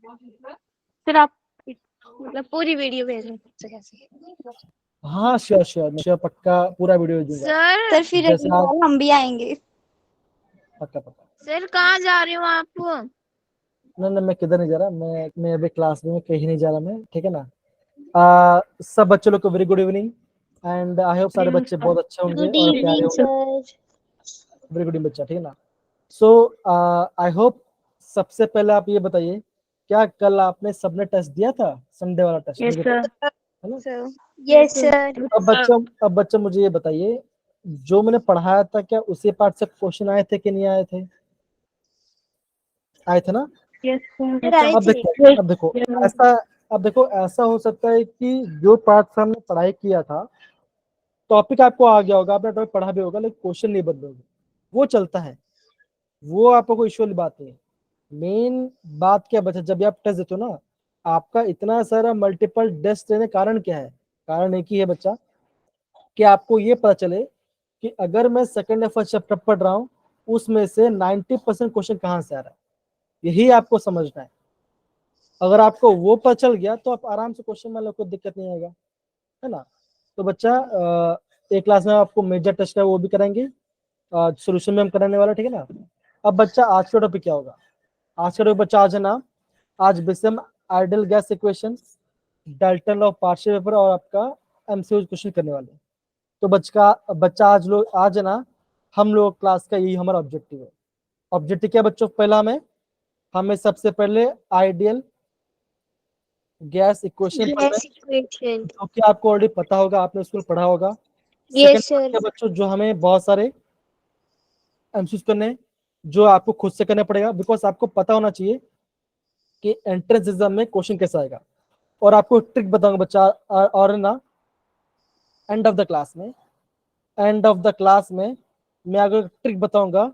फिर आप मतलब पूरी वीडियो भेजना कैसे? हाँ श्योर श्योर श्योर, पक्का पूरा वीडियो भेजूंगा। सर फिर जैसे आप हम भी आएंगे। पक्का पक्का। सर कहाँ जा रहे हो आप? ना मैं किधर नहीं जा रहा, मैं अभी क्लास में कहीं नहीं जा रहा मैं, ठीक है ना। सब बच्चों लोग को very good evening, and I hope सारे बच्चे बहुत अच्छे होंगे और प्यारे होंगे। वेरी गुड बच्चा, ठीक है ना। सो आई होप सबसे पहले आप ये बताइए, क्या कल आपने सबने टेस्ट दिया था, संडे वाला टेस्ट? Yes sir. है ना। Yes sir. अब बच्चा मुझे ये बताइए, जो मैंने पढ़ाया था क्या उसी पार्ट से क्वेश्चन आए थे कि नहीं आए थे? आए थे ना। Yes sir. अब देखो ऐसा, अब देखो ऐसा हो सकता है कि जो पार्ट से हमने पढ़ाई किया था, टॉपिक आपको आ गया होगा, आपने टॉपिक पढ़ा भी होगा, लेकिन क्वेश्चन नहीं बदले होंगे, वो चलता है, वो आपको कोई इश्यू वाली बात नहीं। मेन बात क्या बचा, जब भी आप टेस्ट देते हो ना, आपका इतना सारा मल्टीपल टेस्ट देने कारण क्या है? कारण एक ही है बच्चा, कि आपको ये पता चले कि अगर मैं सेकंड या फर्स्ट चैप्टर पढ़ रहा हूँ, उसमें से 90% क्वेश्चन कहाँ से आ रहा है, यही आपको समझना है। अगर आपको वो पता चल गया तो आप आराम से क्वेश्चन में कोई दिक्कत नहीं आएगा, है ना। तो बच्चा एक क्लास में आपको मेजर टेस्ट है वो भी कराएंगे, सोल्यूशन में हम कराने वाला, ठीक है ना। अब बच्चा आज का टॉपिक क्या होगा? आज का टॉपिक बच्चा आज है ना, आज विषम ideal gas equation, Dalton law partial paper और आपका एमसीक्यू क्वेश्चन करने वाले। तो बच्चा आज है ना, हम लोग क्लास का यही हमारा ऑब्जेक्टिव है। ऑब्जेक्टिव क्या बच्चों? पहला हमें सबसे पहले आइडियल गैस इक्वेशन पढ़ना है, जो कि आपको ऑलरेडी पता होगा, आपने स्कूल पढ़ा होगा। सेकंड क्या बच्चों, जो हमें बहुत सारे एमसीक्यूज करने हैं, जो आपको खुद से करना पड़ेगा, बिकॉज आपको पता होना चाहिए कि एंट्रेंस एग्जाम में क्वेश्चन कैसा आएगा। और आपको ट्रिक बताऊंगा बच्चा, और ना एंड ऑफ द क्लास में, मैं अगर ट्रिक बताऊंगा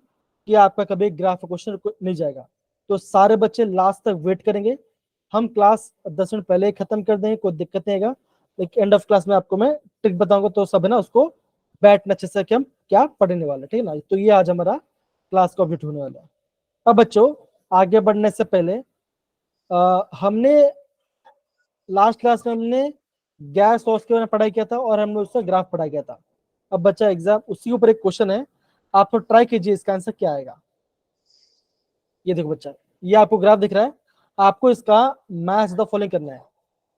कि आपका कभी ग्राफ क्वेश्चन नहीं जाएगा। तो सारे बच्चे लास्ट तक वेट करेंगे, हम क्लास 10 मिनट पहले ही खत्म कर देंगे, कोई दिक्कत नहीं आएगा, लेकिन एंड ऑफ क्लास में आपको मैं ट्रिक बताऊंगा, तो सब है ना उसको बैठना अच्छे से कि हम क्या पढ़ने वाले, ठीक है ना। तो ये आज हमारा क्लास का ऑब्जेक्ट होने वाला है। अब बच्चों आगे बढ़ने से पहले हमने लास्ट क्लास में हमने गैस सॉस के बारे में पढ़ाई किया था और हमने उसका ग्राफ पढ़ाई किया था। अब बच्चा एग्जाम उसी ऊपर एक क्वेश्चन है, आप तो ट्राई कीजिए इसका आंसर क्या आएगा। ये देखो बच्चा, ये आपको ग्राफ दिख रहा है, आपको इसका मैच द फॉलोइंग करना है।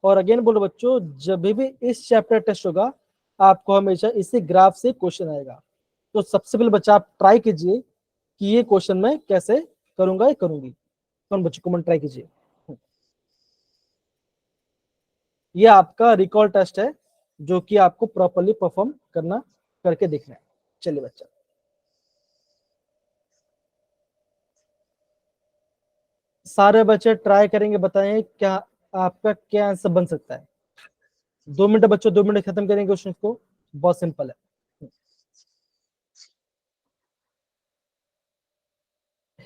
और अगेन बोलो बच्चों, जब भी इस चैप्टर टेस्ट होगा, आपको हमेशा इसी ग्राफ से क्वेश्चन आएगा। तो सबसे पहले बच्चा आप ट्राई कीजिए कि ये क्वेश्चन मैं कैसे करूंगा या करूंगी। कौन बच्चों कमेंट ट्राई कीजिए। ये आपका रिकॉल टेस्ट है, जो कि आपको प्रॉपरली परफॉर्म करके देखना है। चलिए बच्चा, सारे बच्चे ट्राई करेंगे, बताएं क्या आपका क्या आंसर बन सकता है। 2 मिनट बच्चों, 2 मिनट खत्म करेंगे क्वेश्चन को, बहुत सिंपल है।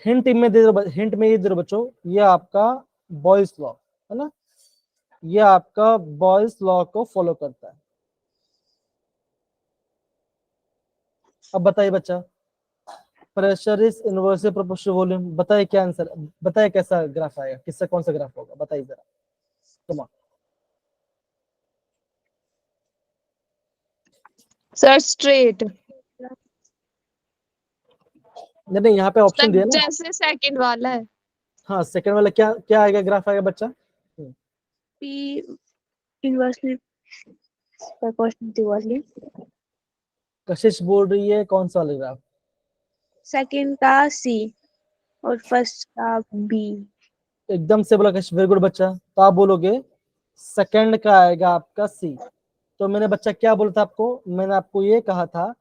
हिंट में ये दे दो बच्चों, ये आपका बॉयज लॉ है ना, ये आपका बॉयज लॉ को फॉलो करता है। अब बताइए बच्चा, pressure is inversely proportional volume, बताइए क्या आंसर, बताइए कैसा ग्राफ आएगा, किससे कौन सा ग्राफ होगा, बताइए जरा। Come on sir straight. नहीं, यहाँ पे ऑप्शन दिया ना। जैसे सेकंड वाला है। हाँ सेकंड वाला क्या क्या आएगा, ग्राफ आएगा बच्चा? पी इनवर्सली प्रोपोर्शनल वाली। कशिश बोल रही है कौन सा वाला ग्राफ? सेकंड का सी और फर्स्ट का बी। एकदम से बोला कशिश, वेरी गुड बच्चा। तो आप बोलोगे सेकंड का आएगा आपका सी। तो मैंने बच्चा क्या बोला था आपको, मैंने आपको ये कहा था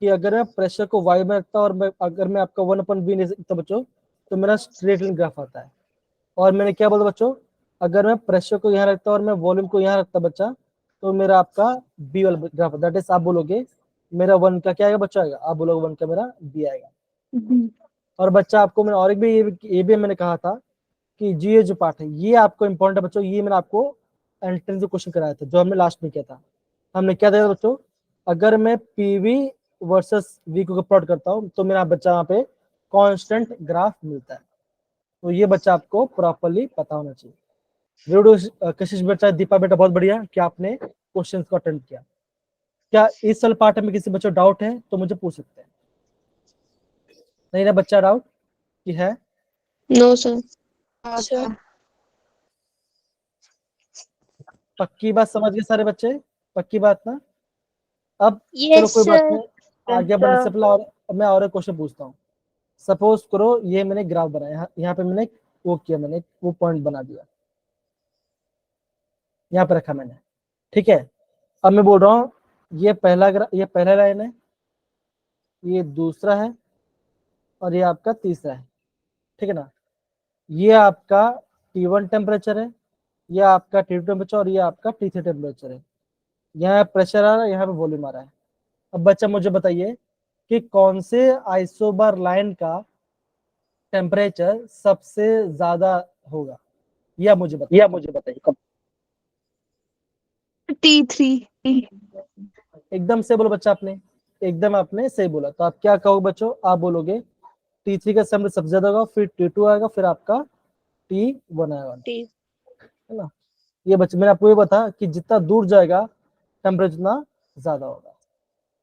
कि अगर मैं प्रेशर को वाई में रखता और अगर मैं आपका 1/v नहीं सकता बच्चों, तो मेरा स्ट्रेट लाइन ग्राफ आता है। और मैंने क्या बोला बच्चों, अगर मैं प्रेशर को यहाँ रखता और मैं वॉल्यूम को यहाँ रखता बच्चा, तो मेरा आपका बी वाला ग्राफ, दैट इज आप बोलोगे मेरा 1 का क्या आएगा बच्चा आएगा, आप बोलोगे 1 का मेरा बी आएगा। और बच्चा आपको मैंने और एक भी ये भी मैंने कहा था कि जी ये जो पार्ट है ये आपको इंपॉर्टेंट है बच्चों, ये मैंने आपको एंट्रेंस में क्वेश्चन कराया था, जो हमने लास्ट में किया था। हमने क्या देखा बच्चों, अगर मैं पीवी वर्सेस वी को प्लॉट करता हूँ, तो मेरा बच्चा यहाँ पे कांस्टेंट ग्राफ मिलता है। तो ये बच्चा आपको प्रॉपरली पता होना चाहिए। वीडियो कशिश बच्चा, दीपा बेटा बहुत बढ़िया कि आपने क्वेश्चन को अटेंड किया। क्या इस वाले पार्ट में किसी बच्चों डाउट है तो मुझे पूछ सकते हैं। नहीं ना बच्चा डाउट कि है? No sir. पक्की बात समझ गए सारे बच्चे? पक्की बात ना? अब चलो यस कोई बात सर। नहीं, आगे बढ़ने से पहले और मैं और एक क्वेश्चन पूछता हूँ। सपोज करो ये मैंने ग्राफ बनाया, यहाँ पे मैंने वो किया, मैंने वो पॉइंट बना दिया, यहाँ पे रखा मैंने, ठीक है। अब मैं बोल रहा हूँ ये ये पहला लाइन है, ये दूसरा है, और ये आपका तीसरा है, ठीक है ना। ये आपका T1 टेम्परेचर है, ये आपका T2 टेम्परेचर, और ये आपका T3 टेम्परेचर है। यहाँ प्रेशर आ रहा है, यहाँ पे वॉल्यूम आ रहा है। अब बच्चा मुझे बताइए कि कौन से आइसोबार लाइन का टेम्परेचर सबसे ज्यादा होगा, या मुझे बताइए। T3। एकदम से बोलो बच्चा, आपने एकदम आपने सही बोला। तो आप क्या कहोगे बच्चों? आप बोलोगे T3 का टेम्परेचर सबसे ज्यादा होगा, फिर T2 आएगा, फिर आपका T1 आएगा, है ना। ये बच्चे मैंने आपको ये बता कि जितना दूर जाएगा टेम्परेचर उतना ज्यादा होगा,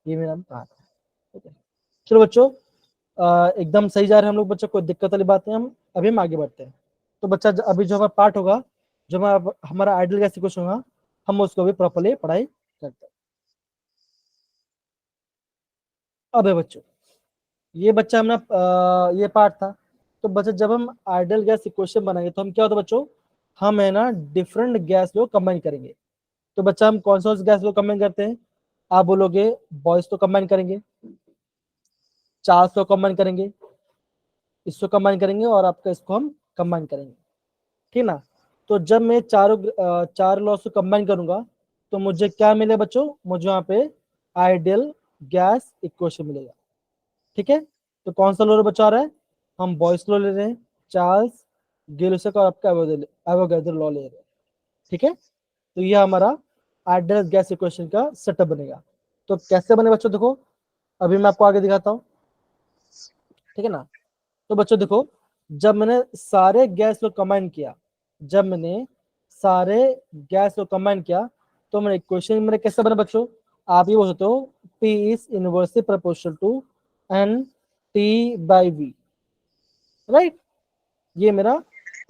ये मैंने आपको कहा था, ठीक है। चलो बच्चों एकदम सही जा रहे हैं हम लोग बच्चों, कोई दिक्कत वाली बात नहीं। हम आगे बढ़ते हैं। तो बच्चा अभी जो हमारा पार्ट होगा, जो हमारा आइडियल गैस इक्वेशन होगा, हम उसको भी प्रॉपर्ली पढ़ाई करते हैं। अब है बच्चों, ये बच्चा हमारा ये पार्ट था। तो बच्चा जब हम आइडियल गैस इक्वेशन बनाएंगे तो हम क्या होता है बच्चों, हम है ना डिफरेंट गैस को कंबाइन करेंगे। तो बच्चा हम कौन सा गैस को कंबाइन करते हैं? आप बोलोगे बॉयज को कंबाइन करेंगे, चार्ल्स को कंबाइन करेंगे, इसको कंबाइन करेंगे, और आपका इसको हम कंबाइन करेंगे, ठीक ना। तो जब मैं चार लॉस को कंबाइन करूंगा तो मुझे क्या मिले बच्चों? मुझे वहां पे आइडियल गैस इक्वेशन मिलेगा, ठीक है। तो कौन सा लॉ बचा रहा है? हम बॉयस लॉ ले रहे हैं, चार्ल्स गेलुसक और आपका एवोगैड्रो लॉ ले रहे हैं, ठीक है। तो ये हमारा आइडियल गैस इक्वेशन का सेटअप बनेगा। तो कैसे बने बच्चों देखो, अभी मैं आपको आगे दिखाता हूँ, ठीक है ना। तो बच्चों देखो, जब मैंने सारे गैस को कंबाइन किया, जब मैंने सारे गैस को कंबाइन किया तो मेरे इक्वेशन मेरे कैसे बने बच्चों? आप ये बोल सकते हो P is inversely proportional to NT/V, right. ये मेरा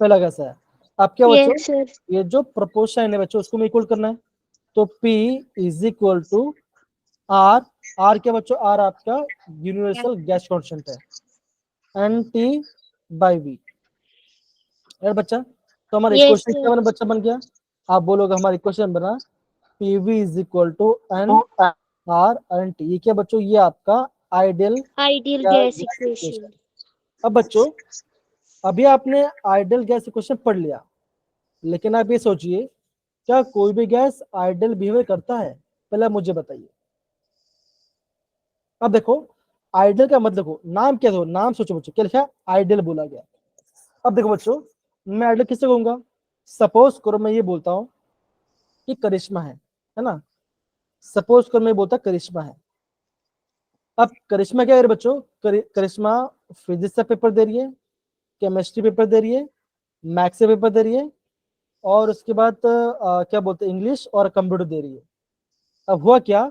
पहला गैस है। अब क्या बच्चों, यस सर। ये जो प्रोपोर्शन है बच्चों उसको मैं इक्वल करना है। तो P is equal to R, R क्या बच्चों? R आपका यूनिवर्सल गैस कॉन्स्टेंट है, NT/V, राइट बच्चा। तो हमारा यस इक्वेशन क्या सर। बना बच्चा? बन गया, आप बोलोगे हमारा इक्वेशन बना PV is equal to NR/T। ये क्या बच्चों? ये आपका ideal ideal gas gas equation. Equation. अब बच्चों अभी आपने आइडियल गैस इक्वेशन पढ़ लिया, लेकिन आप ये सोचिए क्या कोई भी गैस आइडियल बिहेवियर करता है? पहले मुझे बताइए। अब देखो आइडियल का मतलब देखो, नाम क्या दो, नाम सोचो बच्चों, क्या लिखा? आइडियल बोला गया। अब देखो बच्चों, मैं आइडियल किससे कहूंगा? सपोज करो मैं ये बोलता हूँ कि करिश्मा है ना। सपोज करो मैं बोलता करिश्मा है। अब करिश्मा क्या है बच्चों? करिश्मा फिजिक्स का पेपर दे रही है, केमिस्ट्री पेपर दे रही है, मैथ्स से पेपर दे रही है, और उसके बाद क्या बोलते हैं, इंग्लिश और कंप्यूटर दे रही है। अब हुआ क्या,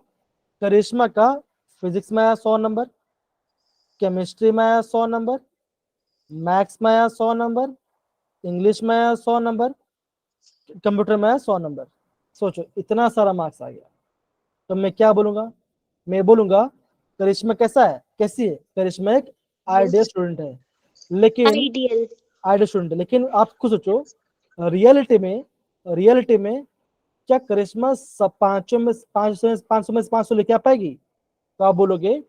करिश्मा का फिजिक्स में आया 100 नंबर, केमिस्ट्री में आया 100 नंबर, मैथ्स में आया 100 नंबर, इंग्लिश में आया 100 नंबर, कंप्यूटर में आया 100 नंबर। सोचो इतना सारा मार्क्स आ गया, तो मैं क्या बोलूंगा? मैं बोलूंगा करिश्मा कैसा है, कैसी है? करिश्मा एक आइडियल स्टूडेंट है, लेकिन आइडियल। आइडियल स्टूडेंट है, लेकिन आप खुद सोचो रियलिटी में क्या करिश्मा सब 500 में 500 लेके आ पाएगी? तो आप बोलोगे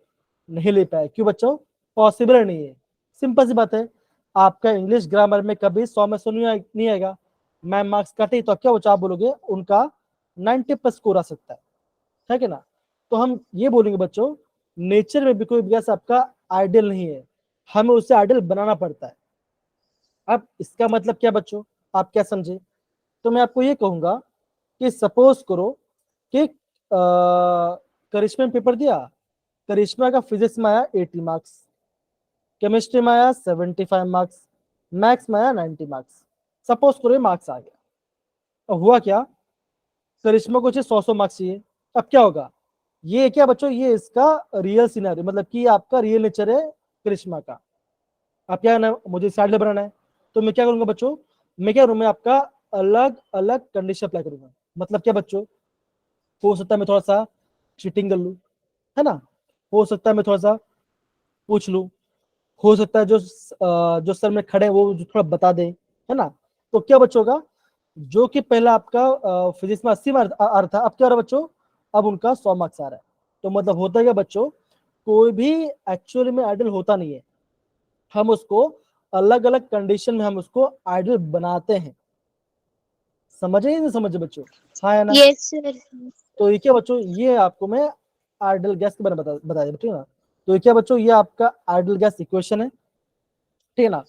नहीं ले पाए। क्यों बच्चों? पॉसिबल नहीं है। सिंपल सी बात है, आपका इंग्लिश ग्रामर में कभी 100 में 100 नहीं आएगा, मैम मार्क्स कटे तो क्या बच्चों आप बोलोगे उनका 90+ स्कोर आ सकता है कि ना। तो हम ये बोलेंगे बच्चों, नेचर में भी कोई गैस आपका आइडियल नहीं है, हमें उसे आइडियल बनाना पड़ता है। अब इसका मतलब क्या बच्चों, आप क्या समझे? तो मैं आपको ये कहूंगा कि सपोज करो कि करिश्मा ने पेपर दिया, करिश्मा का फिजिक्स में आया 80 मार्क्स, केमिस्ट्री में आया 75 मार्क्स, मैक्स में आया 90 मार्क्स, सपोज करो मार्क्स आ गया। अब हुआ क्या, करिश्मा को चाहिए 100 मार्क्स चाहिए। अब क्या होगा, ये क्या बच्चों, ये इसका रियल सिनेरियो, मतलब कि आपका रियल नेचर है करिश्मा का। आप क्या करना है, मुझे साइड बनाना है, तो मैं क्या करूंगा बच्चों, मैं क्या करूँ, मैं आपका अलग अलग कंडीशन अप्लाई करूंगा। मतलब क्या बच्चों, हो सकता है मैं थोड़ा सा चीटिंग कर लूँ, है ना, हो सकता है मैं थोड़ा सा पूछ लूँ, हो सकता है जो सर में खड़े हैं वो जो थोड़ा बता दें, है ना। तो क्या बच्चों का, जो कि पहला आपका फिजिक्स में 80 मार्क्स आ रहा था, अब क्या हो रहा है बच्चों, अब उनका 100 मार्क्स आ रहा है। तो मतलब होता है क्या बच्चों, कोई भी एक्चुअली में आइडल होता नहीं है, हम उसको अलग अलग कंडीशन में हम उसको आइडल बनाते हैं। समझे या नहीं समझे बच्चों, हाँ या ना। Yes sir. तो ये क्या बच्चों, ये आपको मैं आइडल गैस के बारे में बता दिया, ठीक है ना। तो ये क्या बच्चों, ये आपका आइडल गैस इक्वेशन है, ठीक है ना।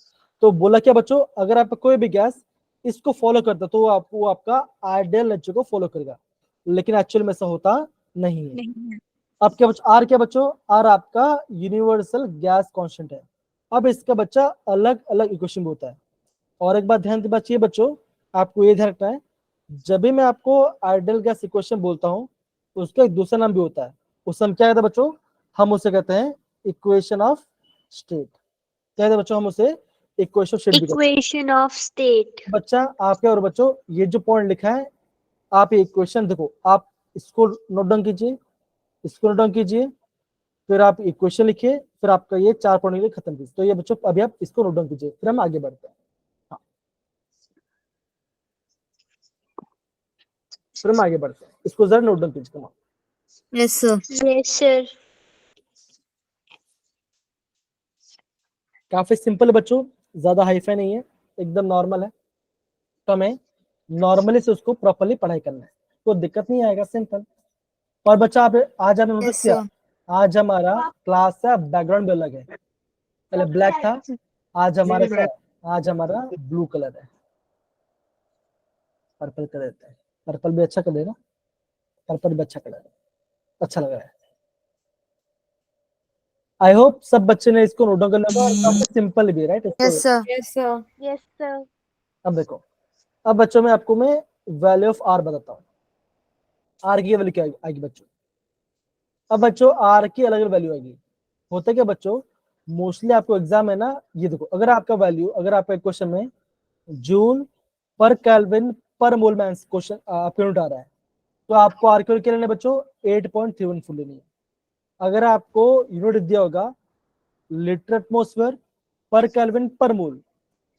तो बोला क्या बच्चों, अगर आप कोई भी गैस इसको फॉलो करता तो वो आपका आइडियल नेचर को फॉलो करेगा, लेकिन एक्चुअल में ऐसा होता नहीं है। नहीं। अब क्या बच्चों, आर क्या बच्चों, आर आपका यूनिवर्सल गैस कांस्टेंट है। अब इसका बच्चा अलग अलग इक्वेशन होता है। और एक बात ध्यान की बात ये बच्चों, आपको ये ध्यान रखना है, जब भी मैं आपको आइडियल गैस इक्वेशन बोलता हूँ तो उसका एक दूसरा नाम भी होता है। उस हम क्या कहते हैं बच्चों, हम उसे कहते हैं इक्वेशन ऑफ स्टेट। क्या कहते हैं बच्चों, हम उसे इक्वेशन ऑफ स्टेट भी कहते हैं। Equation of state. बच्चा आप क्या, और बच्चों ये जो पॉइंट लिखा है, आप ये इक्वेशन देखो, आप इसको नोट डाउन कीजिए, इसको नोट डाउन कीजिए, फिर आप इक्वेशन लिखिए, फिर आपका ये 4 पॉइंट के लिए खत्म कीजिए। तो ये बच्चों अभी आप इसको नोट डाउन कीजिए, फिर हम आगे बढ़ते हैं। हाँ, फिर हम आगे बढ़ते हैं, इसको जरा नोट डाउन कीजिए। कमाल, यस सर। Yes sir. काफी सिंपल है बच्चों, ज्यादा हाईफाई नहीं है, एकदम नॉर्मल है। तो हमें नॉर्मली से उसको प्रॉपरली पढ़ाई करना है, तो दिक्कत नहीं आएगा, सिंपल। और बच्चा आप आज आपने नोटिस यस किया, सर। आज हमारा क्लास का बैकग्राउंड भी अलग है, पहले ब्लैक था, आज हमारा क्या है, आज हमारा ब्लू कलर है, पर्पल कलर है। पर्पल भी अच्छा कलर है ना, पर्पल भी अच्छा कलर है, अच्छा लग रहा है। आई होप सब बच्चे ने इसको नोट डाउन कर लिया और काफी सिंपल भी है, right. Yes sir. Yes sir. Yes sir. अब देखो, अब बच्चों में आपको मैं वैल्यू ऑफ आर बताता हूँ। आर की वैल्यू क्या आएगी बच्चों, अब बच्चों आर की अलग अलग वैल्यू आएगी। होता क्या बच्चों, मोस्टली आपको एग्जाम है ना, ये देखो, अगर आपका वैल्यू, अगर आपका क्वेश्चन में जूल पर केल्विन पर मोल में क्वेश्चन आपको यूनिट आ रहा है, तो आपको आर की क्या लेना है बच्चों, 8.314 लेनी है। अगर आपको यूनिट दिया होगा लीटर एटमोस्फेयर पर केल्विन पर मोल,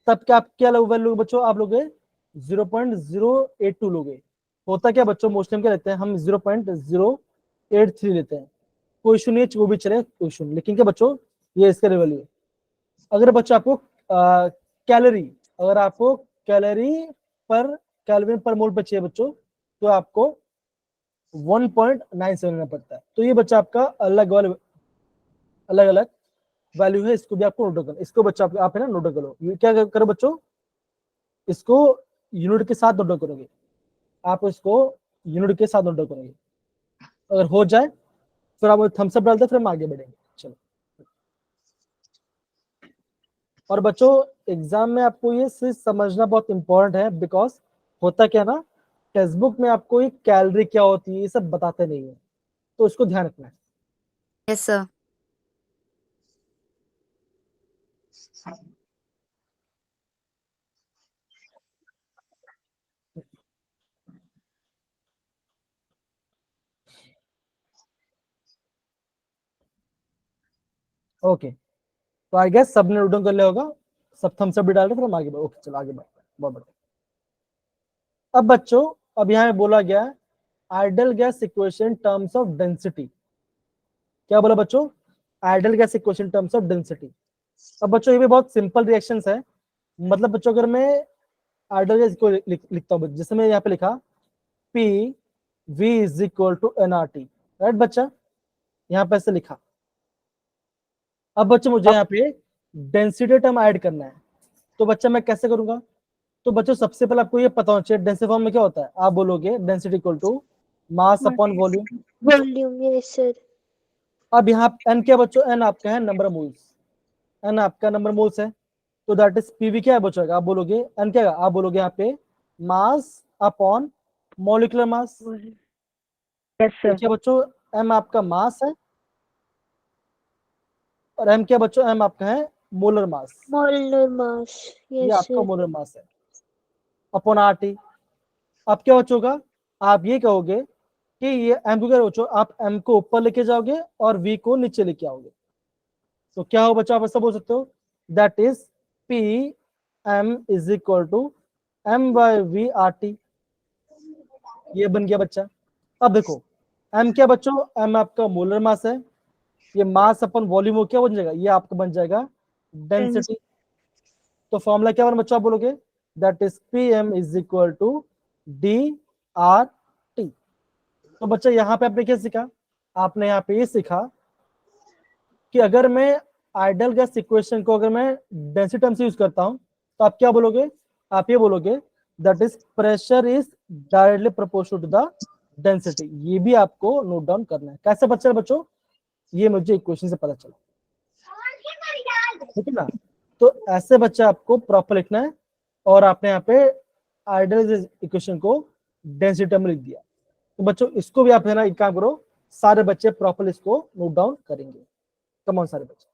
तब क्या आप क्या वैल्यू बच्चों, आप लोगे 0.082 लोगे। होता क्या बच्चों, मोस्टली हम क्या लेते हैं, हम 0.083 लेते हैं। कोई इशू नहीं है, वो भी चले, कोई इशू नहीं, लेकिन क्या बच्चों, ये इसका वैल्यू है। अगर बच्चों आपको कैलोरी, अगर आपको कैलोरी पर केल्विन पर मोल पे चाहिए बच्चों, तो आपको 1.97 लेना पड़ता है। तो ये बच्चा आपका अलग वाले अलग अलग वैल्यू है, इसको भी आपको नोट करना, इसको बच्चा आप है ना नोट करो। ये क्या करो बच्चों, इसको यूनिट के साथ नोट डाउन करोगे, आप इसको यूनिट के साथ नोट डाउन करोगे। अगर हो जाए फिर आप थम्स अप डाल दो, फिर हम आगे बढ़ेंगे। चलो, और बच्चों एग्जाम में आपको ये चीज समझना बहुत इंपॉर्टेंट है, बिकॉज होता क्या ना, टेक्स्ट बुक में आपको ये कैलोरी क्या होती है ये सब बताते नहीं है, तो इसको ध्यान रखना है। Yes sir. ओके, तो आई गेस सबने नोट डाउन कर लिया होगा, सब थम्स अप भी डाल रहे, फिर हम आगे बढ़, ओके चलो आगे बढ़ते हैं, बहुत बढ़िया। अब बच्चों, अब यहाँ बोला गया है idol gas equation terms of density. क्या बोला बच्चों, idol gas equation terms of density. अब बच्चों ये भी बहुत सिंपल रिएक्शंस है। मतलब बच्चों अगर मैं आइडल गैस को लिखता हूँ, जैसे मैं यहाँ पे लिखा P V is equal to N R T, right बच्चा, यहाँ पे ऐसे लिखा। अब बच्चों मुझे यहाँ पे डेंसिटी टर्म ऐड करना है, तो बच्चा मैं कैसे करूंगा। तो बच्चों सबसे पहले आपको ये पता होना चाहिए डेंसिटी फॉर्म में क्या होता है। आप बोलोगे density equal to mass upon volume. Volume. Yes sir. अब यहाँ एन क्या बच्चों, एन आपका है नंबर ऑफ मोल्स, एन आपका नंबर मोल्स है। तो दैट इज पीवी क्या है बच्चों, आप बोलोगे एन क्या है, आप बोलोगे यहाँ पे mass upon molecular mass. Yes sir. देखिए बच्चों, एम आपका मास है और एम क्या बच्चों, एम आपका है मोलर मास, मोलर मास। ये यस आपका सर। मोलर मास है अपॉन आर टी। अब क्या बच्चों का, आप ये कहोगे कि ये एम को क्या बच्चों, आप एम को ऊपर लेके जाओगे और वी को नीचे लेके आओगे, तो क्या हो बच्चों, आप ऐसा बोल सकते हो that is P M is equal to M by V R T. ये बन गया बच्चा। अब देखो एम क्या बच्चों, एम आपका मोलर मास है, ये मास अपन वॉल्यूम हो क्या बन जाएगा, ये आपका बन जाएगा डेंसिटी। तो फॉर्मूला क्या बना बच्चों, आप बोलोगे that is P M is equal to D R T. तो बच्चा यहाँ पे आपने क्या सीखा, आपने यहाँ पे ये सीखा कि अगर मैं आइडियल गैस इक्वेशन को अगर मैं डेंसिटी टर्म से यूज करता हूं तो आप क्या बोलोगे, आप ये बोलोगे that is pressure is directly proportional to the density. ये भी आपको नोट डाउन करना है। कैसे बच्चा बच्चों, ये मुझे इक्वेशन से पता चला, ठीक है ना। तो ऐसे बच्चा आपको प्रॉपर लिखना है और आपने यहाँ पे आइडियल इक्वेशन को डेंसिटी टर्म में लिख दिया। तो बच्चों इसको भी आप है ना एक काम करो, सारे बच्चे प्रॉपर इसको नोट डाउन करेंगे। कम ऑन सारे बच्चे,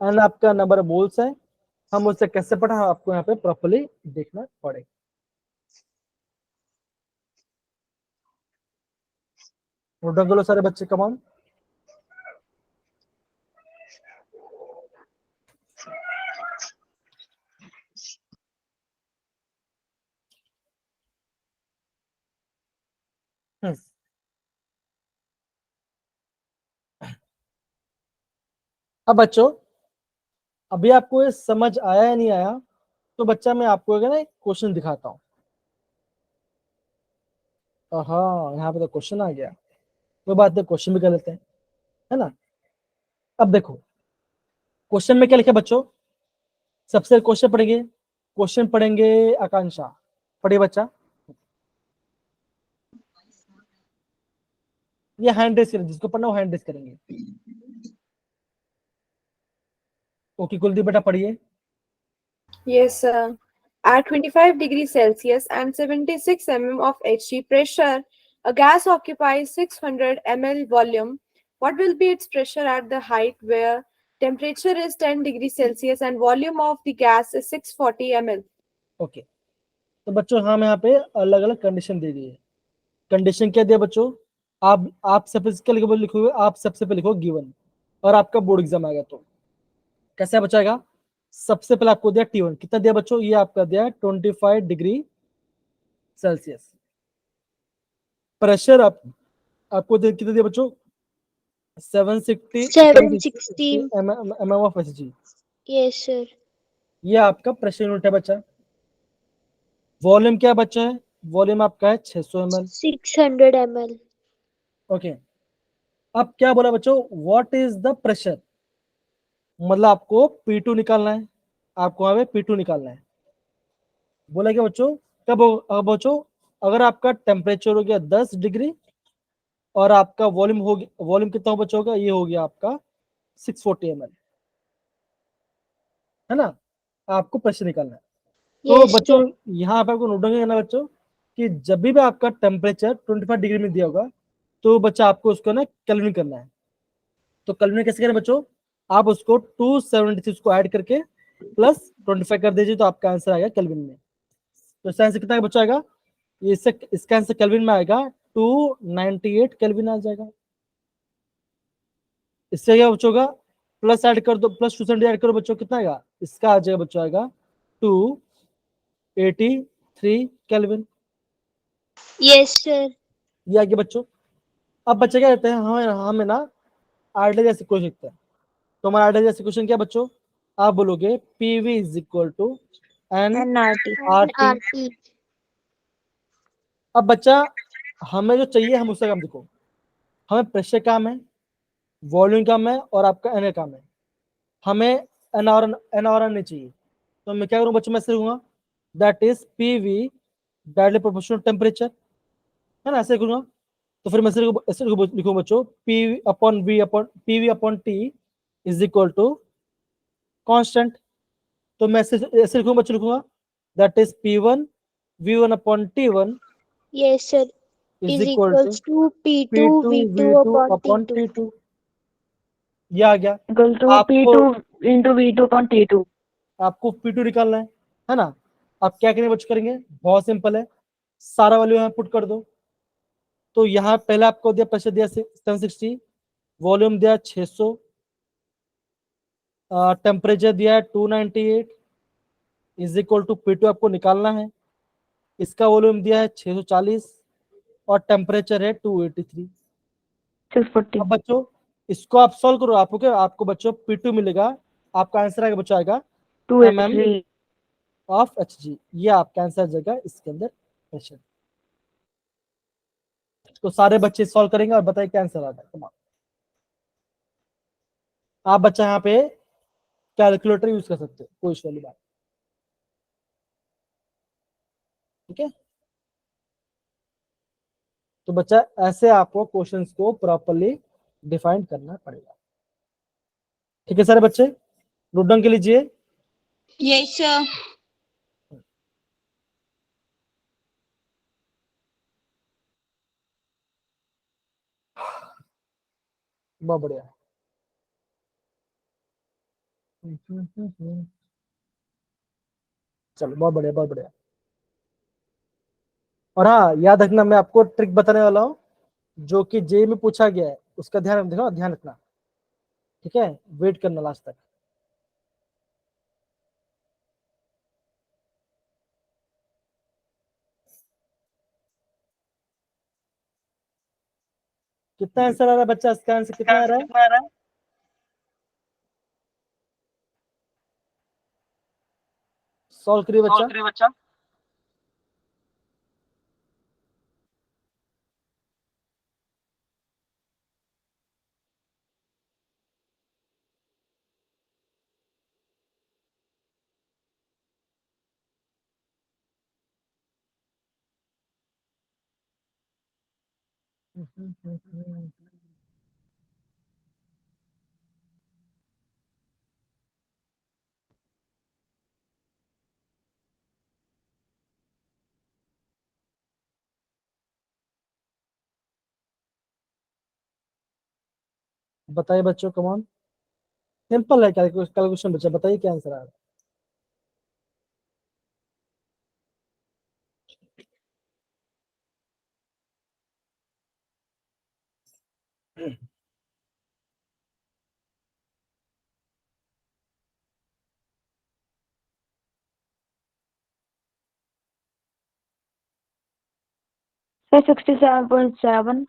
एंड आपका नंबर बोल्स है, हम उससे कैसे पढ़ा आपको यहाँ पे प्रॉपर्ली देखना पड़ेगा। नोट डाउन करो सारे बच्चे, कम ऑन। अब बच्चों अभी आपको ये समझ आया या नहीं आया, तो बच्चा मैं आपको ना एक क्वेश्चन दिखाता हूँ। हाँ यहाँ पे तो क्वेश्चन आ गया, कोई बात नहीं, क्वेश्चन भी कर लेते हैं, है ना। अब देखो क्वेश्चन में क्या लिखा बच्चों, सबसे क्वेश्चन पढ़ेंगे, क्वेश्चन पढ़ेंगे आकांक्षा, पढ़िए बच्चा। ये हैंड रेस करेंगे, जिसको पढ़ना वो हैंड रेस करेंगे। ओके कुलदीप बेटा पढ़िए। Yes, sir. At 25 degrees Celsius and 76 mm of Hg pressure, a gas occupies 600 ml volume. What will be its pressure at the height where temperature is 10 degrees Celsius and volume of the gas is 640 ml? Okay तो बच्चों हम यहाँ पे अलग अलग condition दे दी है। Condition क्या दिया बच्चों, आप सबसे क्या लिखोगे, आप सबसे पहले लिखो गिवन, और आपका बोर्ड एग्जाम आएगा तो कैसे बचाएगा। सबसे पहले आपको दिया T1 कितना दिया बच्चों, ये आपका दिया 25 डिग्री सेल्सियस। प्रेशर आपको कितना दिया बच्चों, 760 mm of Hg। Yes sir. ये आपका प्रेशर यूनिट है बच्चा। वॉल्यूम क्या बच्चा है, वॉल्यूम आपका है 600 ml। 600 ml। ओके अब क्या बोला बच्चों, व्हाट इज द प्रेशर, मतलब आपको P2 निकालना है, आपको यहाँ पे P2 निकालना है। बोला क्या बच्चों, अब बच्चों अगर आपका टेम्परेचर हो गया 10 डिग्री और आपका वॉल्यूम कितना हो बच्चों होगा, ये हो गया आपका 640 ml, है ना। आपको प्रेशर निकालना है। तो यस बच्चों सर। यहाँ पे आपको नोट डाउन करना बच्चों कि जब भी आपका टेम्परेचर 25 डिग्री में दिया होगा तो बच्चा आपको उसको ना कैल्विन करना है। तो कैल्विन कैसे करें बच्चों, आप उसको 276 को ऐड करके प्लस 25 कर दीजिए तो आपका आंसर आएगा कैल्विन में। तो इसका आंसर कितना बच्चा आएगा, इसका आंसर कैल्विन में आएगा 298 कैल्विन आ जाएगा। इससे क्या बच्चों का प्लस ऐड कर दो, प्लस 270 ऐड करो बच्चों, कितना आएगा, इसका आ जाएगा बच्चों आएगा 283 कैल्विन। Yes sir. ये आगे बच्चों। अब बच्चे क्या कहते हैं, हमें ना आइडियल जैसे क्वेश्चन लिखते हैं। तो हमारा आइडियल जैसे क्वेश्चन क्या बच्चों, आप बोलोगे P V is equal to N N R T. R T. अब बच्चा हमें जो चाहिए हम उससे काम, देखो हमें प्रेशर काम है, वॉल्यूम काम है और आपका एन काम है, हमें एन और नहीं चाहिए। तो मैं क्या करूँ बच्चों, मैं ऐसे लिखूंगा that is PV directly proportional temperature, है ना, ऐसे करूंगा। तो फिर मैं ऐसे लिखूं बच्चों, P V upon T is equal to constant. तो मैं ऐसे लिखूंगा बच्चों, लिखूंगा that is P1 V1 upon T1 Yes, sir. Is Is equal to equals to P2 P2 V2 V2 upon upon T2. T2। ये आ गया। इक्वल टू आपको P2 into V2 upon T2। आपको P2 निकालना है ना। आप क्या करेंगे बच्चों, करेंगे बहुत सिंपल है, सारा वैल्यू यहाँ पुट कर दो। तो यहाँ पहले आपको दिया, प्रेशर दिया 760, वॉल्यूम दिया 600, टेम्परेचर दिया है 298 इज इक्वल टू P2 आपको निकालना है। इसका वॉल्यूम दिया है 640 और टेम्परेचर है 283। 640। अब बच्चों इसको आप सॉल्व करो, आपको क्या, आपको बच्चों P2 मिलेगा, आपका आंसर आएगा बच्चों, आएगा mm 283। Of Hg। ये आपका आंसर आ जाएगा इसके अंदर प्रेशर। तो सारे बच्चे सॉल्व करेंगे और बताइए क्या आंसर आ जाएगा। आप बच्चा यहाँ पे कैलकुलेटर यूज कर सकते हो, कोई इशू वाली बात, ठीक है। तो बच्चा ऐसे आपको क्वेश्चंस को प्रॉपर्ली डिफाइन करना पड़ेगा, ठीक है सारे बच्चे, नोट डाउन के लीजिए। Yes, sir. बहुत बढ़िया। चलो बहुत बढ़िया, बहुत बढ़िया। और हाँ याद रखना, मैं आपको ट्रिक बताने वाला हूँ जो कि जे में पूछा गया है, उसका ध्यान देखो, ध्यान रखना, ठीक है, वेट करना लास्ट तक। कितना आंसर आ रहा है बच्चा, इसका आंसर कितना आ रहा है? सॉल्व करिए बच्चा। बताइए बच्चों, कमान, सिंपल है कैलकुलेशन बच्चा, बताइए क्या आंसर आ रहा है? Sir, 67.7।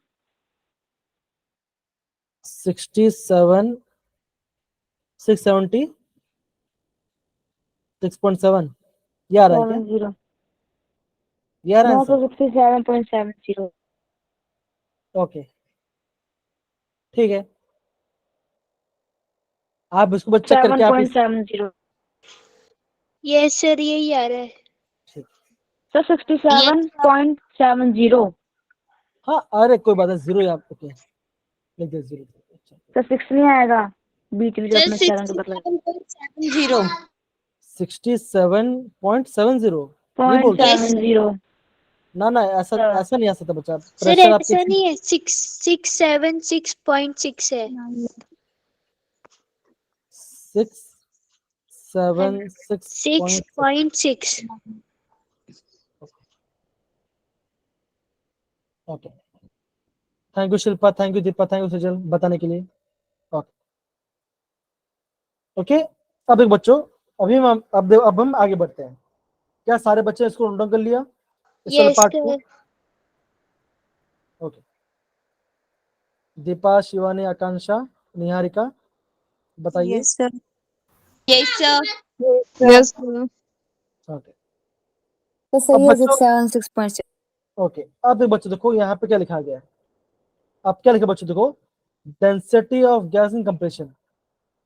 67 670 6.7 ये आ रहा है क्या? 70। ये आ रहा है No, आंसर? sir, 67.70। ओके ठीक है, आप इसको बस चेक करके आप 7.70। Yes, sir. यही आ रहा है. Sir, 67.70। हाँ अरे कोई बात है, जीरो यहाँ ओके लिख दे, जीरो। सर 6 नहीं आएगा, बीच बीच अपने 7 के बदला। 67.70 ये बोल रहे हैं? 0.70। ना ऐसा हाँ। ऐसा नहीं आ सकता बच्चा, सर प्रेशर आपके ऐसा नहीं है. 6.6 है. 6.76 6.6. Okay. Thank you Shilpa, thank you Deepa, thank you Sujal बताने के लिए। ओके ओके, अब एक बच्चों, अब हम आगे बढ़ते हैं। क्या सारे बच्चे इसको नोट डाउन कर लिया, इस वाले Yes, पार्ट को? sir. ओके, दीपा, शिवानी, आकांक्षा, निहारिका बताइए। Yes, sir. Yes, sir. Yes, sir. Okay तो अब सही है, बच्चों 6.6। ओके, अब एक बच्चों देखो यहाँ पे क्या लिखा गया है। अब क्या लिखा बच्चों, देखो density of gas in compression.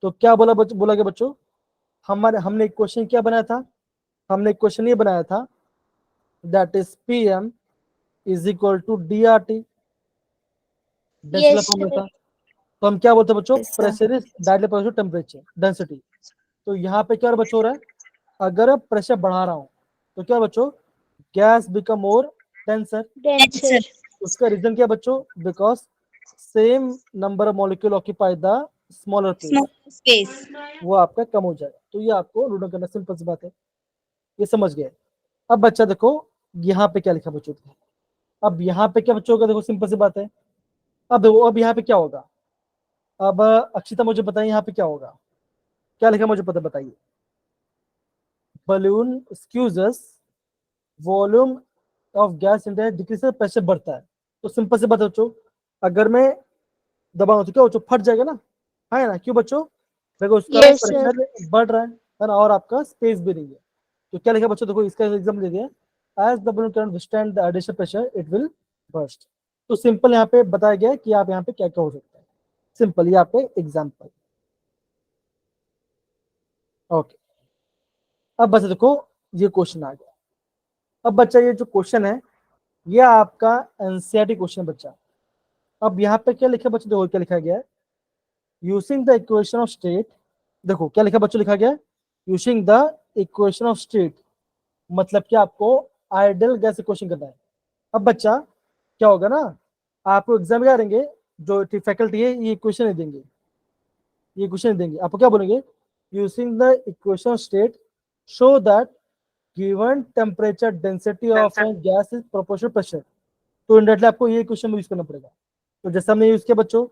तो क्या बोला गया बच्चों, हमने एक क्वेश्चन क्या बनाया था, हमने एक क्वेश्चन ये बनाया था that is PM is equal to DRT। Density Yes, form में sir. था। तो हम क्या बोलते हैं बच्चों, Yes, sir. Pressure is directly proportional to temperature density. तो यहाँ पे क्या बच्चों हो रहा है, अगर प्रेशर बढ़ा रहा हूँ तो क्या बच्चों, gas become more denser. Denser. उसका रीजन क्या बच्चों, because same number of molecule occupy the smaller place, Small space. वो आपका कम हो जाएगा। तो ये आपको रूट करना सिंपल सी बात है, ये समझ गए। अब बच्चा देखो यहाँ पे क्या लिखा बच्चों, अब यहाँ पे क्या बच्चों का, देखो सिंपल सी बात है। अब यहाँ पे क्या होगा, अब अक्षिता मुझे बताइए यहाँ पे क्या होगा, क्या लिखा मुझे पता बताइए। Balloon squeezes volume of gas in decrease, pressure बढ़ता है। तो सिंपल से बात बच्चों, अगर मैं दबाऊं तो क्या बच्चों, फट जाएगा ना, है ना, क्यों बच्चों, देखो उसका Yes, sir. प्रेशर बढ़ रहा है ना, और आपका स्पेस भी नहीं है। तो क्या लिखा बच्चों, देखो इसका एग्जाम्पल दे दिया, as the balloon can withstand the additional pressure it will burst. तो सिंपल यहाँ पे बताया गया है कि आप यहाँ पे क्या क्या हो सकता है, सिंपल ये आपके एग्जाम्पल। ओके, अब बच्चा देखो ये क्वेश्चन आ गया। अब बच्चा ये जो क्वेश्चन है ये आपका एनसीईआरटी क्वेश्चन बच्चा। अब यहाँ पे क्या लिखा बच्चा, देखो क्या लिखा गया है, using the equation of state. देखो क्या लिखा बच्चों, लिखा गया using the equation of state, मतलब कि आपको आइडियल गैस इक्वेशन करना है। अब बच्चा क्या होगा ना, आपको एग्जाम क्या करेंगे, जो फैकल्टी है ये इक्वेशन नहीं देंगे, ये क्वेश्चन देंगे आपको, क्या बोलेंगे, using the equation of state show that given temperature density of A gas is proportional pressure. तो इंडायरेक्टली आपको ये क्वेश्चन यूज करना पड़ेगा। तो जैसे हमने यूज किया बच्चों,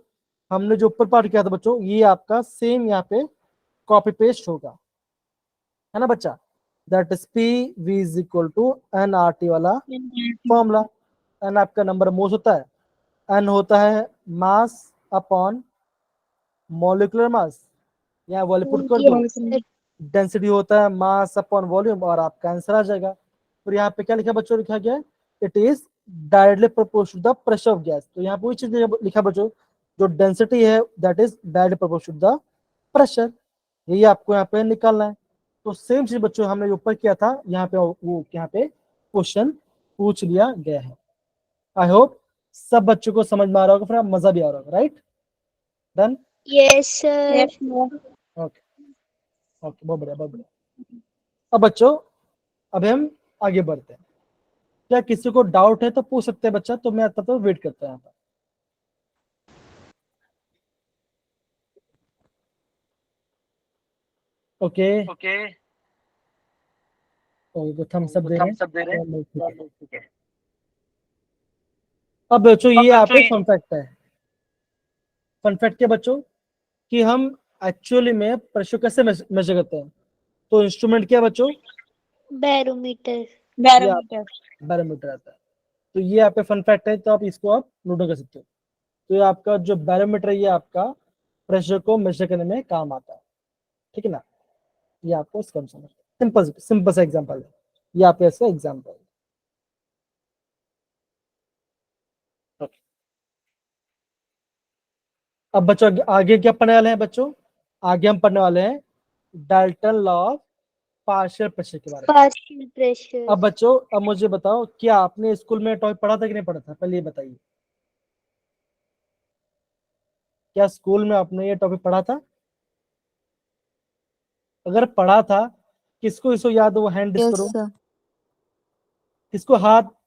हमने जो ऊपर पार्ट किया था बच्चों, ये आपका सेम यहाँ पे कॉपी पेस्ट होगा, है ना बच्चा, that is P V is equal to N R T वाला फॉर्मूला। एन आपका नंबर मोस होता है, एन होता है मास अपॉन मॉलिक्यूलर मास, यहाँ वॉल्यूम पुट कर दो, Yes, sir. डेंसिटी होता है मास अपॉन वॉल्यूम, और आपका आंसर आ जाएगा। और यहाँ पे क्या लिखा बच्चों, लिखा गया it is directly proportional to the pressure of gas. तो यहाँ पे वही चीज लिखा बच्चों, जो डेंसिटी है that is directly proportional to the pressure, यही आपको यहाँ पे निकालना है। तो सेम चीज बच्चों हमने ऊपर किया था, यहाँ पे वो यहाँ पे क्वेश्चन पूछ लिया गया है। आई होप सब बच्चों को समझ में आ रहा होगा, फिर मजा भी आ रहा होगा, right, done, Yes, sir. Yes, sir. Okay okay, बहुत बढ़िया बहुत बढ़िया। अब बच्चों अभी हम आगे बढ़ते हैं, क्या किसी को डाउट है तो पूछ सकते हैं बच्चा, तो मैं तब तक वेट करता हूँ यहाँ पर। ओके तो थम्स अप दे रहे हैं, ठीक है। अब बच्चों ये यहाँ पे फन फैक्ट है, फन फैक्ट क्या बच्चों, कि हम एक्चुअली में प्रेशर कैसे मेजर करते हैं। तो इंस्ट्रूमेंट क्या बच्चों, Barometer. Barometer. बैरोमीटर आता है। तो ये यहाँ पे फन फैक्ट है, तो आप इसको आप नोट कर सकते हो। तो ये आपका जो बैरोमीटर, ये आपका प्रेशर को मेजर करने में काम आता है, ठीक है ना, ये आपको इसका समझ, सिंपल सिंपल सा एग्जांपल है, ये आपका इसका एग्जांपल है। Okay. अब बच्चों आगे क्या पढ़ने वाले हैं बच्चों, आगे हम पढ़ने वाले हैं Dalton law of partial pressure के बारे में। Partial pressure. अब बच्चों अब मुझे बताओ, क्या आपने स्कूल में टॉपिक पढ़ा था कि नहीं पढ़ा था, पहले ये बताइए, क्या स्कूल में आपने ये टॉपिक पढ़ा था, अगर पढ़ा था किसको इसको याद हो वो हैंड डिस Yes, करो, sir.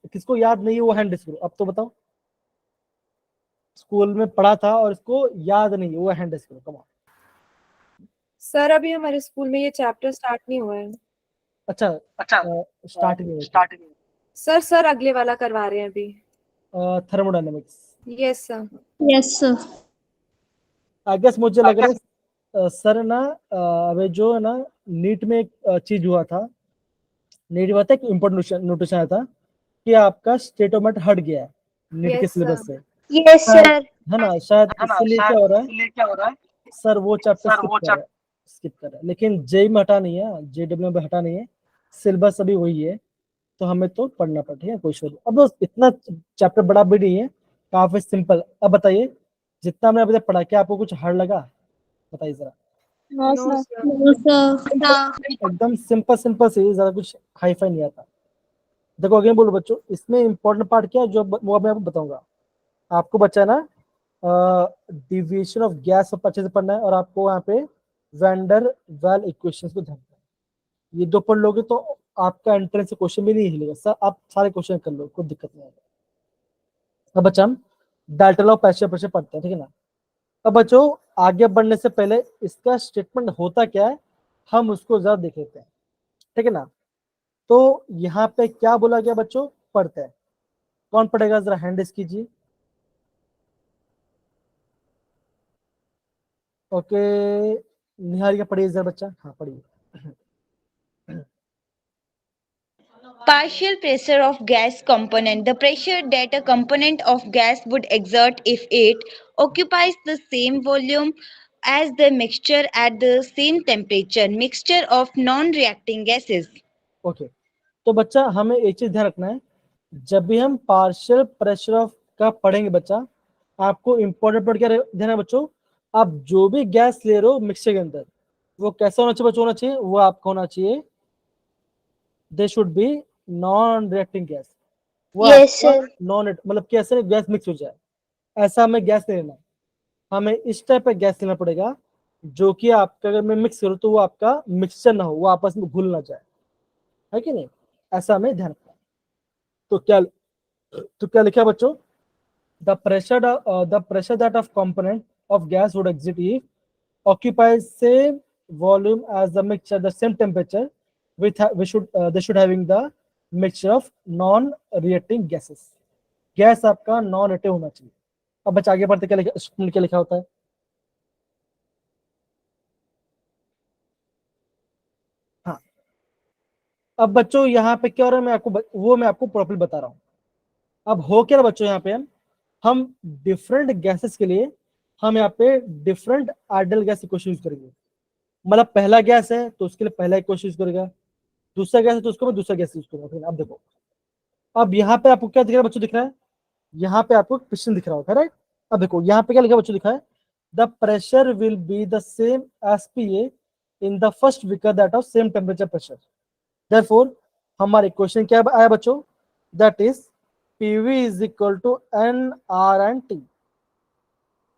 किसको याद नहीं है वो हैंड डिस करो, अब तो बताओ, स्कूल में पढ़ा था और इसको याद नहीं है वो हैंड डिस करो, कम ऑन। सर अभी हमारे स्कूल में ये चैप्टर स्टार्ट नहीं हुआ है। अच्छा स्टार्टिंग में सर अगले वाला करवा रहे हैं अभी। Thermodynamics, yes sir. Yes, sir. I guess मुझे लग रहा है सर ना अभी जो है ना नीट में एक चीज हुआ था, नीट हुआ था एक इम्पोर्टेंट नोटिस आया था कि आपका स्टेट ऑफ मैट हट गया है नीट के Yes, sir. सिलेबस से, Yes, sir. है ना, शायद इसलिए क्या हो रहा है, सर वो चैप्टर स्किप कर रहा है, लेकिन जेई में हटा नहीं है, जेडब्ल्यू में हटा नहीं है, सिलेबस अभी वही है, तो हमें तो पढ़ना पड़ेगा, कोई इशू नहीं। अब दोस्त इतना चैप्टर बड़ा भी नहीं है, काफी सिंपल। अब बताइए जितना हमने अभी तक पढ़ा, क्या आपको कुछ हार्ड लगा, बताइए जरा। No, No, sir. sir. No, sir. एकदम सिंपल सिंपल से, ज्यादा कुछ हाई फाई नहीं आता। देखो अगेन बोलो बच्चों, इसमें इंपॉर्टेंट पार्ट क्या है जो वो मैं आपको बताऊंगा, आपको बच्चा ना डिविएशन ऑफ गैस और अच्छे से पढ़ना है, और आपको यहाँ पे वैंडर वेल इक्वेशंस को ध्यान रखना है। ये दो पढ़ लोगे तो आपका एंट्रेंस से क्वेश्चन भी नहीं हिलेगा सर, आप सारे क्वेश्चन कर लो, कोई दिक्कत नहीं आएगा। अब बच्चा हम डाल्टन लॉ प्रेशर प्रेशर पढ़ते हैं, ठीक है ना। अब बच्चों आगे बढ़ने से पहले इसका स्टेटमेंट होता क्या है हम उसको जरा देख लेते हैं, ठीक है ना। तो यहाँ पे क्या बोला गया बच्चों, पढ़ते हैं। कौन पढ़ेगा, जरा हैंड रेज कीजिए। ओके, निहारिका पढ़िए जरा बच्चा, हाँ पढ़िए। Partial pressure of gas component. The pressure that a component of gas would exert if it occupies the same volume as the mixture at the same temperature. Mixture of non-reacting gases. Okay, तो बच्चा हमें एक चीज ध्यान रखना है, जब भी हम पार्शियल प्रेशर ऑफ का पढ़ेंगे बच्चा, आपको इंपॉर्टेंट पढ़ क्या ध्यान है बच्चों, आप जो भी गैस ले रहे हो मिक्सचर के अंदर, वो कैसा होना चाहिए बच्चों, होना चाहिए वो आपका होना चाहिए, they should be non reacting gas. वो Yes, आपका sir. नॉन, मतलब कैसे गैस मिक्स हो जाए, ऐसा हमें गैस नहीं लेना, हमें इस टाइप का गैस लेना पड़ेगा जो कि आपका अगर मैं मिक्स करूँ तो वो आपका मिक्सचर ना हो, वो आपस में घुल ना जाए, है कि नहीं, ऐसा हमें ध्यान रखना है। तो क्या लिखा है बच्चों, the pressure that of component of gas would exit if occupies same volume as the mixture, the same temperature, they should having the mixture of non reacting gases। Gas आपका नॉन रिएक्टिव होना चाहिए। अब बच्चा आगे बढ़ते क्या लिखा होता है, हाँ। अब बच्चों यहाँ पे क्या हो रहा है, मैं आपको प्रॉपर्ली बता रहा हूँ। अब हो क्या रहा बच्चों, यहाँ पे हम डिफरेंट गैसेस के लिए हम यहाँ पे different ideal gas equation use करेंगे। मतलब पहला गैस है तो उसके लिए पहला इक्वेशन यूज करेगा, दूसरा गैस है तो उसको मैं दूसरा गैस यूज करूंगा। अब देखो, अब यहाँ पे आपको क्या दिख रहा है बच्चों, दिख रहा है यहाँ पे आपको पिस्टन दिख रहा होगा, राइट। अब देखो यहाँ पे क्या लिखा बच्चों, लिखा है the pressure will be the same as PA in the first beaker that of same temperature pressure. Therefore हमारा इक्वेशन क्या आया बच्चों, that is PV is equal to NR&T।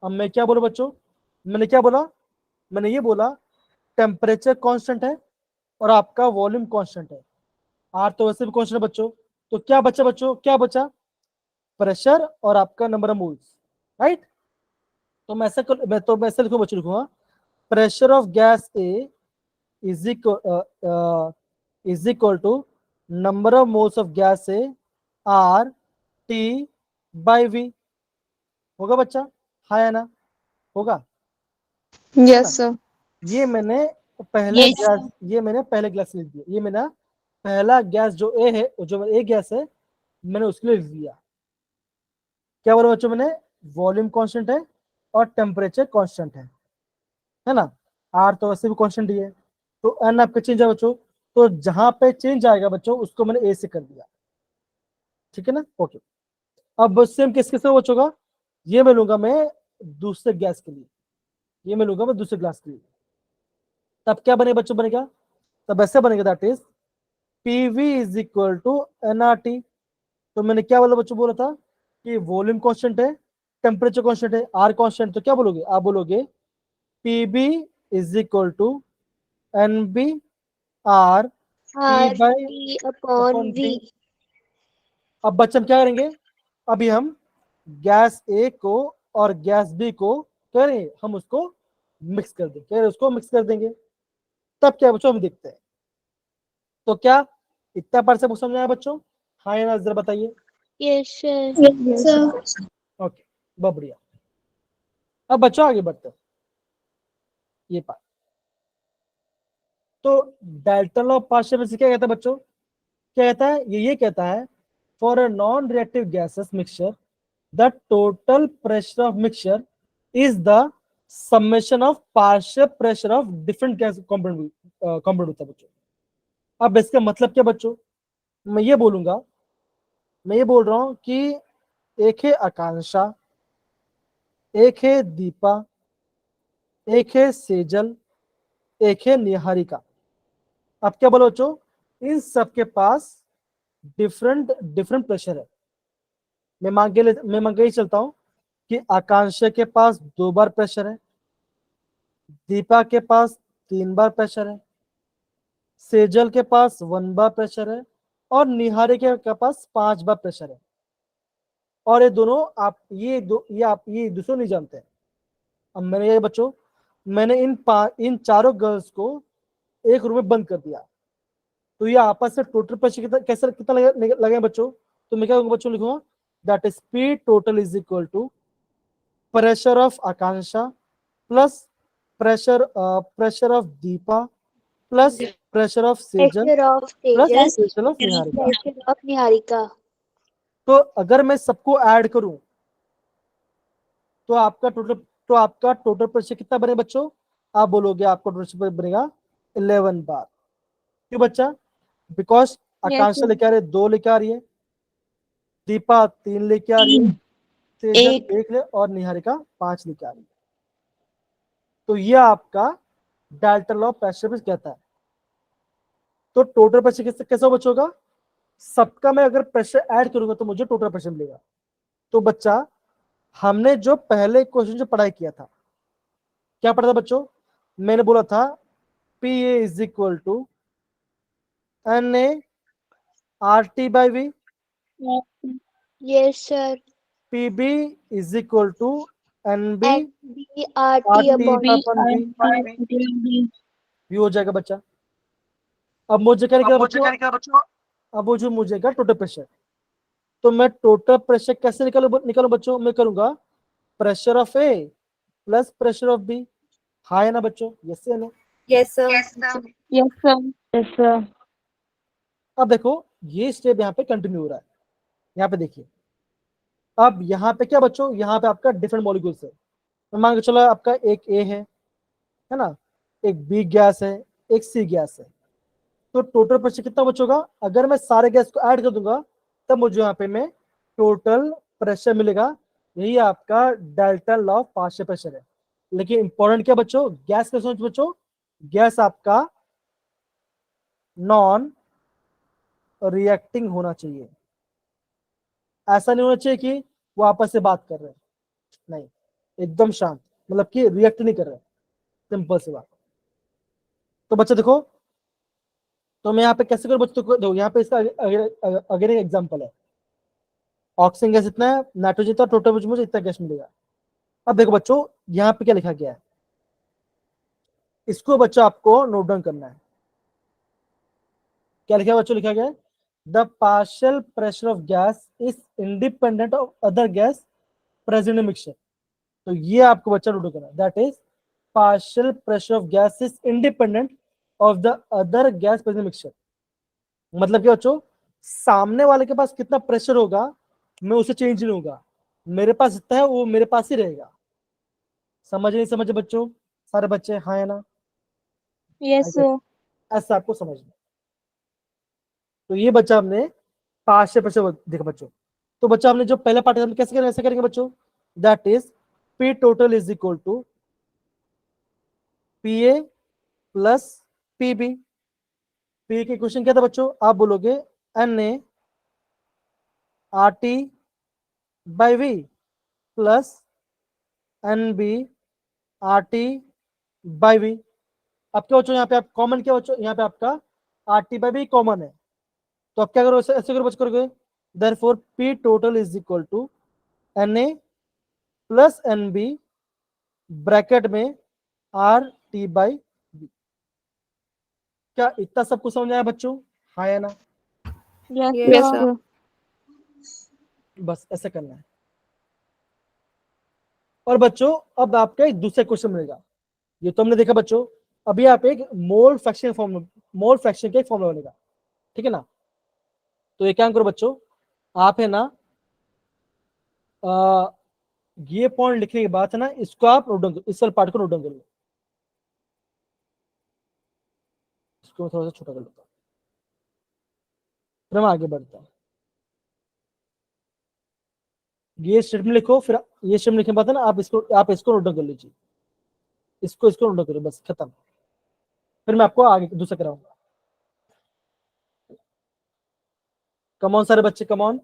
अब मैं क्या बोलूं बच्चों, मैंने क्या बोला, मैंने ये बोला टेम्परेचर कांस्टेंट है और आपका वॉल्यूम कांस्टेंट है, आर तो वैसे भी कांस्टेंट है बच्चों, तो क्या बचा बच्चों, क्या बचा, प्रेशर और आपका नंबर ऑफ मोल्स, राइट। तो मैं ऐसा लिखूं बच्चों, लिखूंगा pressure of gas A is equal to number of moles of gas A RT/V। होगा बच्चा, हाँ या ना, होगा। Yes, sir. ये मैंने Yes. पहले गैस लिख दिया, ये मेरा पहला गैस जो ए है, जो ए गैस है मैंने उसके लिए लिख दिया। क्या बोला बच्चों मैंने, वॉल्यूम कांस्टेंट है और टेम्परेचर कांस्टेंट है ना, आर तो वैसे भी कांस्टेंट ही है, तो एन आपका चेंज है बच्चों, तो जहां पे चेंज आएगा बच्चों उसको मैंने ए से कर दिया, ठीक है ना। ओके, अब सेम किसके से बच्चों का, ये मैं लूंगा मैं दूसरे गैस के लिए, ये मैं लूंगा मैं दूसरे ग्लास के लिए, तब क्या बनेगा बच्चों, बनेगा तब ऐसे बनेगा, that is PV is equal to NRT। तो मैंने क्या बोला बच्चों, बोला था कि वॉल्यूम कांस्टेंट है, टेम्परेचर कांस्टेंट है, आर कांस्टेंट, तो क्या बोलोगे, आप बोलोगे PB is equal to NB R T upon T। V. अब बच्चे हम क्या करेंगे, अभी हम गैस ए को और गैस बी को करें, हम उसको मिक्स कर देंगे, उसको मिक्स कर देंगे, तब क्या बच्चों हम देखते हैं। तो क्या इतना पार्ट से समझ में आया बच्चों, हाँ या ना, जरा बताइए। Yes, sir. Yes, sir. Okay, बहुत बढ़िया। अब बच्चों आगे बढ़ते हैं, ये पार्ट तो Dalton law of partial pressure क्या कहता है बच्चों, क्या कहता है, ये कहता है for a non reactive gases mixture the total pressure of mixture is the summation of partial pressure of different gas component होता है बच्चों। अब इसका मतलब क्या बच्चों, मैं ये बोलूंगा, मैं ये बोल रहा हूं कि एक है आकांक्षा, एक है दीपा, एक है सेजल, एक है निहारिका। अब क्या बोलो बच्चों, इन सबके पास डिफरेंट प्रेशर है। मैं मान के ही चलता हूं कि आकांक्षा के पास 2 बार प्रेशर है, दीपा के पास 3 बार प्रेशर है, सेजल के पास 1 बार प्रेशर है और निहारिका के पास 5 बार प्रेशर है। और ये दोनों आप ये दूसरों नहीं जानते हैं। अब मैंने ये बच्चों, मैंने इन चारों गर्ल्स को एक रूम में बंद कर दिया, तो ये आपस में टोटल प्रेशर कितना लगे बच्चों? तो मैं क्या करूंगा बच्चों, लिखूंगा that is P total is equal to pressure of Akanksha plus pressure of Deepa plus pressure of Sejal Pressure of plus Tejas, pressure of Niharika. pressure of Niharika. तो अगर मैं सबको ऐड करूं तो आपका टोटल प्रेशर कितना बने बच्चों? आप बोलोगे आपका टोटल प्रेशर बनेगा 11 बार। क्यों बच्चा? बिकॉज आकांक्षा लेके आ रही है 2 लेके आ रही है, दीपा 3 लेके आ रही है, सेजल 1 ले और निहारिका 5 लेके आ रही है। तो ये आपका डाल्टन लॉ ऑफ प्रेशर कहता है। तो टोटल प्रेशर कैसा बच्चों का? सबका मैं अगर प्रेशर ऐड करूंगा तो मुझे टोटल प्रेशर मिलेगा। तो बच्चा, हमने जो पहले क्वेश्चन जो पढ़ाई किया था, क्या पढ़ा था बच्चों? मैंने बोला था P A is equal to N A R T by V, Yes, sir. P B is equal to N B NBRT R T upon upon V हो जाएगा बच्चा। अब मुझे क्या निकला बच्चों? अब वो जो मुझे का टोटल प्रेशर, तो मैं टोटल प्रेशर कैसे निकालू बच्चों? मैं करूंगा pressure of A plus pressure of B. हाँ है ना बच्चों? यस या no? Yes, sir. Yes, sir. Yes, sir. अब देखो ये स्टेप यहाँ पे कंटिन्यू हो रहा है। यहाँ पे देखिए, अब यहाँ पे क्या बच्चों, यहाँ पे आपका डिफरेंट मॉलिक्यूल्स है। मान के चलो आपका एक ए है ना, एक बी गैस है, एक सी गैस है। तो टोटल प्रेशर कितना बच्चों का? अगर मैं सारे गैस को ऐड कर दूंगा तब मुझे यहाँ पे में टोटल प्रेशर मिलेगा। यही आपका delta law of partial pressure है। लेकिन इंपॉर्टेंट क्या बच्चों? गैस का सोच बच्चों, गैस आपका नॉन रिएक्टिंग होना चाहिए। ऐसा नहीं होना चाहिए कि वो आपस से बात कर रहे हैं, नहीं, एकदम शांत, मतलब कि रिएक्ट नहीं कर रहे, सिंपल सी बात। तो बच्चे देखो, तो मैं यहाँ पे कैसे करूँ बच्चों को? देखो यहाँ पे इसका अगर एक एग्जांपल है, ऑक्सीजन गैस इतना है, नाइट्रोजन इतना, टोटल मुझे इतना गैस मिलेगा। अब देखो बच्चों यहाँ पे क्या लिखा गया है, इसको बच्चों आपको नोट डाउन करना है। क्या लिखा है बच्चों? लिखा गया है the partial pressure of gas is independent of other gas present in mixture. तो ये आपको बच्चा नोट करना है, that is partial pressure of gas is independent of the other gas present mixture. मतलब क्या बच्चों, सामने वाले के पास कितना प्रेशर होगा मैं उसे चेंज नहीं होगा, मेरे पास जितना है वो मेरे पास ही रहेगा। समझ नहीं समझे बच्चों? सारे बच्चे हाँ है ना? Yes, sir. ऐसा आपको समझना। तो ये बच्चा हमने पार्शियल प्रेशर देखा बच्चों। तो बच्चा हमने जो पहला पार्ट हम कैसे करेंगे, ऐसे करेंगे बच्चों, that is P total is equal to P A plus P B. P के क्वेश्चन क्या था बच्चों? आप बोलोगे N A R T by V plus N B R T by V. अब क्या बच्चों यहाँ पे आप कॉमन क्या बच्चों, यहाँ पे आपका R T by V common है। तो आप क्या करो, ऐसे करो बच्चों, करोगे therefore P total is equal to N A plus N B bracket में आर टी बाई बी। क्या इतना सब कुछ समझ आया बच्चों? हाँ या ना? Yes, Yes, sir. sir. बस ऐसा करना है। और बच्चों अब आपका एक दूसरा क्वेश्चन मिलेगा। ये तो हमने देखा बच्चों, अभी आप एक मोल फ्रैक्शन का एक फॉर्मूला बनेगा, ठीक है ना? तो ये क्या करो बच्चों, आप है ना ये पॉइंट लिखने के बाद है ना, इसको आप नोट डाउन, इस पार्ट को नोट डाउन कर लो। इसको थोड़ा सा छोटा कर लेता हूं, फिर हम आगे बढ़ते हैं। ये स्टेटमेंट लिखो, फिर ये स्टेटमेंट लिखने के बाद है ना आप इसको नोट डाउन कर लीजिए, इसको नोट डाउन करो, बस खत्म। फिर मैं आपको आगे दूसरा कराऊंगा। कम ऑन सारे बच्चे, कम ऑन।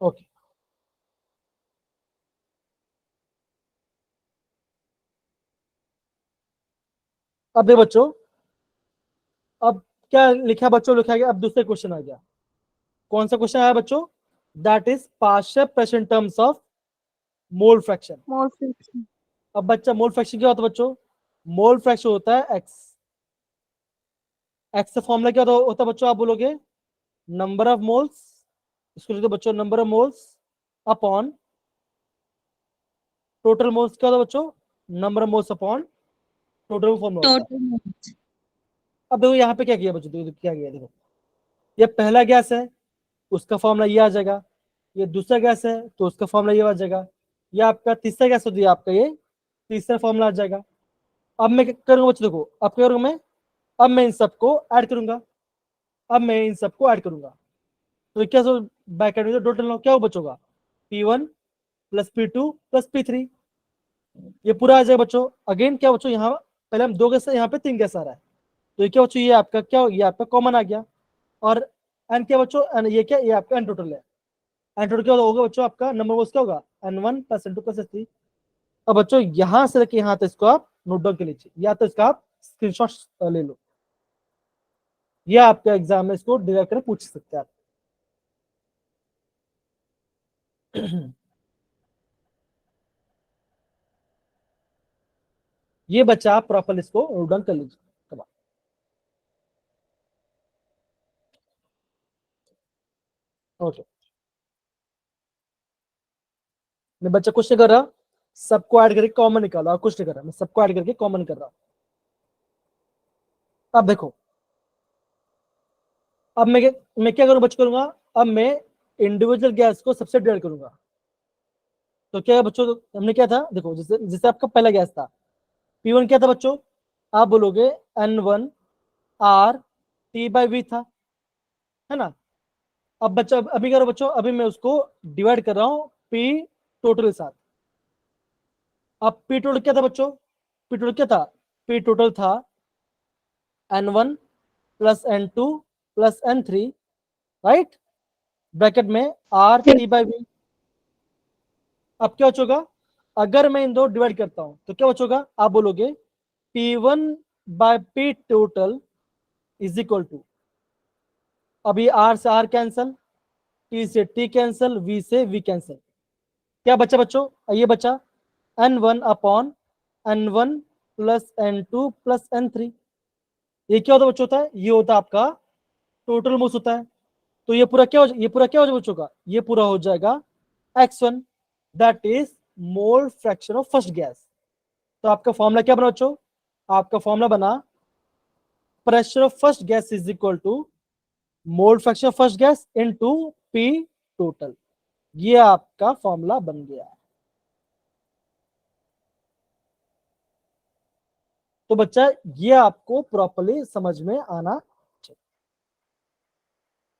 ओके, अब देखो बच्चों, अब क्या लिखा बच्चों, लिखा गया, अब दूसरे क्वेश्चन आ गया। कौन सा क्वेश्चन आया बच्चों? That is partial fraction in terms of mole fraction. Mole fraction. अब बच्चा, मोल फ्रैक्शन क्या होता है बच्चों? मोल फ्रैक्शन होता है एक्स। एक्स का फॉर्मूला क्या होता है बच्चों? आप बोलोगे नंबर ऑफ मोल्स, इसको लिखते बच्चों number of moles upon total moles. क्या होता है बच्चों? Number of moles upon total formula होता है। टोटल। अब देखो यहाँ पे क्या किया बच्चों, देखो क्या किया, देखो ये पहला गैस है, उसका फॉर्मूला ये आ जाएगा। ये दूसरा गैस है तो उसका फॉर्मूला ये आ जाएगा। ये आपका तीसरा गैस हो दिया, आपका ये तीसरा फॉर्मूला आ जाएगा। अब मैं क्या करूंगा बच्चों, देखो अब क्या करूंगा मैं, अब मैं इन सबको ऐड करूंगा। अब मैं इन सबको ऐड करूंगा तो क्या बैक एंड टोटल लो क्या हो बचोगा? P1 plus P2 plus P3, ये पूरा आ जाएगा बच्चों। अगेन क्या बच्चों, यहाँ पहले हम 2 गैस है, यहाँ पे 3 गैस आ रहा है, तो ये क्या बच्चों, ये आपका क्या, ये आपका कॉमन आ गया। और एन क्या बच्चों, एन ये क्या, ये आपका एन टोटल है। एन टोटल क्या होगा बच्चों? आपका नंबर वो क्या होगा? N1 plus N2 plus N3। अब बच्चों यहां से लेके यहाँ तक इसको आप नोट डाउन कर लीजिए, या तो इसका आप स्क्रीनशॉट ले लो, या आपका एग्जाम में इसको डिराइव कर पूछ सकते हैं आप। ये बच्चा आप प्रॉपर इसको नोट डाउन कर लीजिए। ओके, मैं बच्चा कुछ नहीं कर रहा, सबको ऐड करके कॉमन निकालो, और कुछ नहीं कर रहा, मैं सबको ऐड करके कॉमन कर रहा हूं। अब देखो, अब मैं क्या करूं बच्चों, करूंगा अब मैं इंडिविजुअल गैस को सबसे डिवाइड करूंगा। तो क्या है बच्चों, हमने क्या था, देखो जैसे जैसे आपका पहला गैस था P1 क्या था बच्चों? आप बोलोगे N1 R T/V था, है ना। अब बच्चा, अभी करो बच्चों, अभी मैं उसको डिवाइड कर रहा हूं P टोटल के साथ। अब P टोटल क्या था बच्चों? P टोटल क्या था? P टोटल था N1 plus N2 plus N3, right, bracket में R T/V। अब क्या बचोगा? अगर मैं इन दो डिवाइड करता हूं तो क्या बचोगा? आप बोलोगे P1 by P total is equal to, अभी R से R कैंसल, T से T कैंसल, V से V कैंसल, क्या बचा बच्चों? ये बचा N1 upon N1 plus N2 plus N3। ये क्या होता बच्चों? होता है, ये होता आपका टोटल मोल्स होता है। तो ये पूरा क्या हो, ये पूरा क्या हो जाएगा बच्चों का? ये पूरा हो जाएगा X1, that is mole fraction of first gas. तो आपका फॉर्मूला क्या बना बच्चों? आपका फॉर्मूला बना pressure of first gas is equal to mole fraction of first gas into P total. ये आपका फॉर्मूला बन गया। तो बच्चा ये आपको प्रॉपर्ली समझ में आना चाहिए।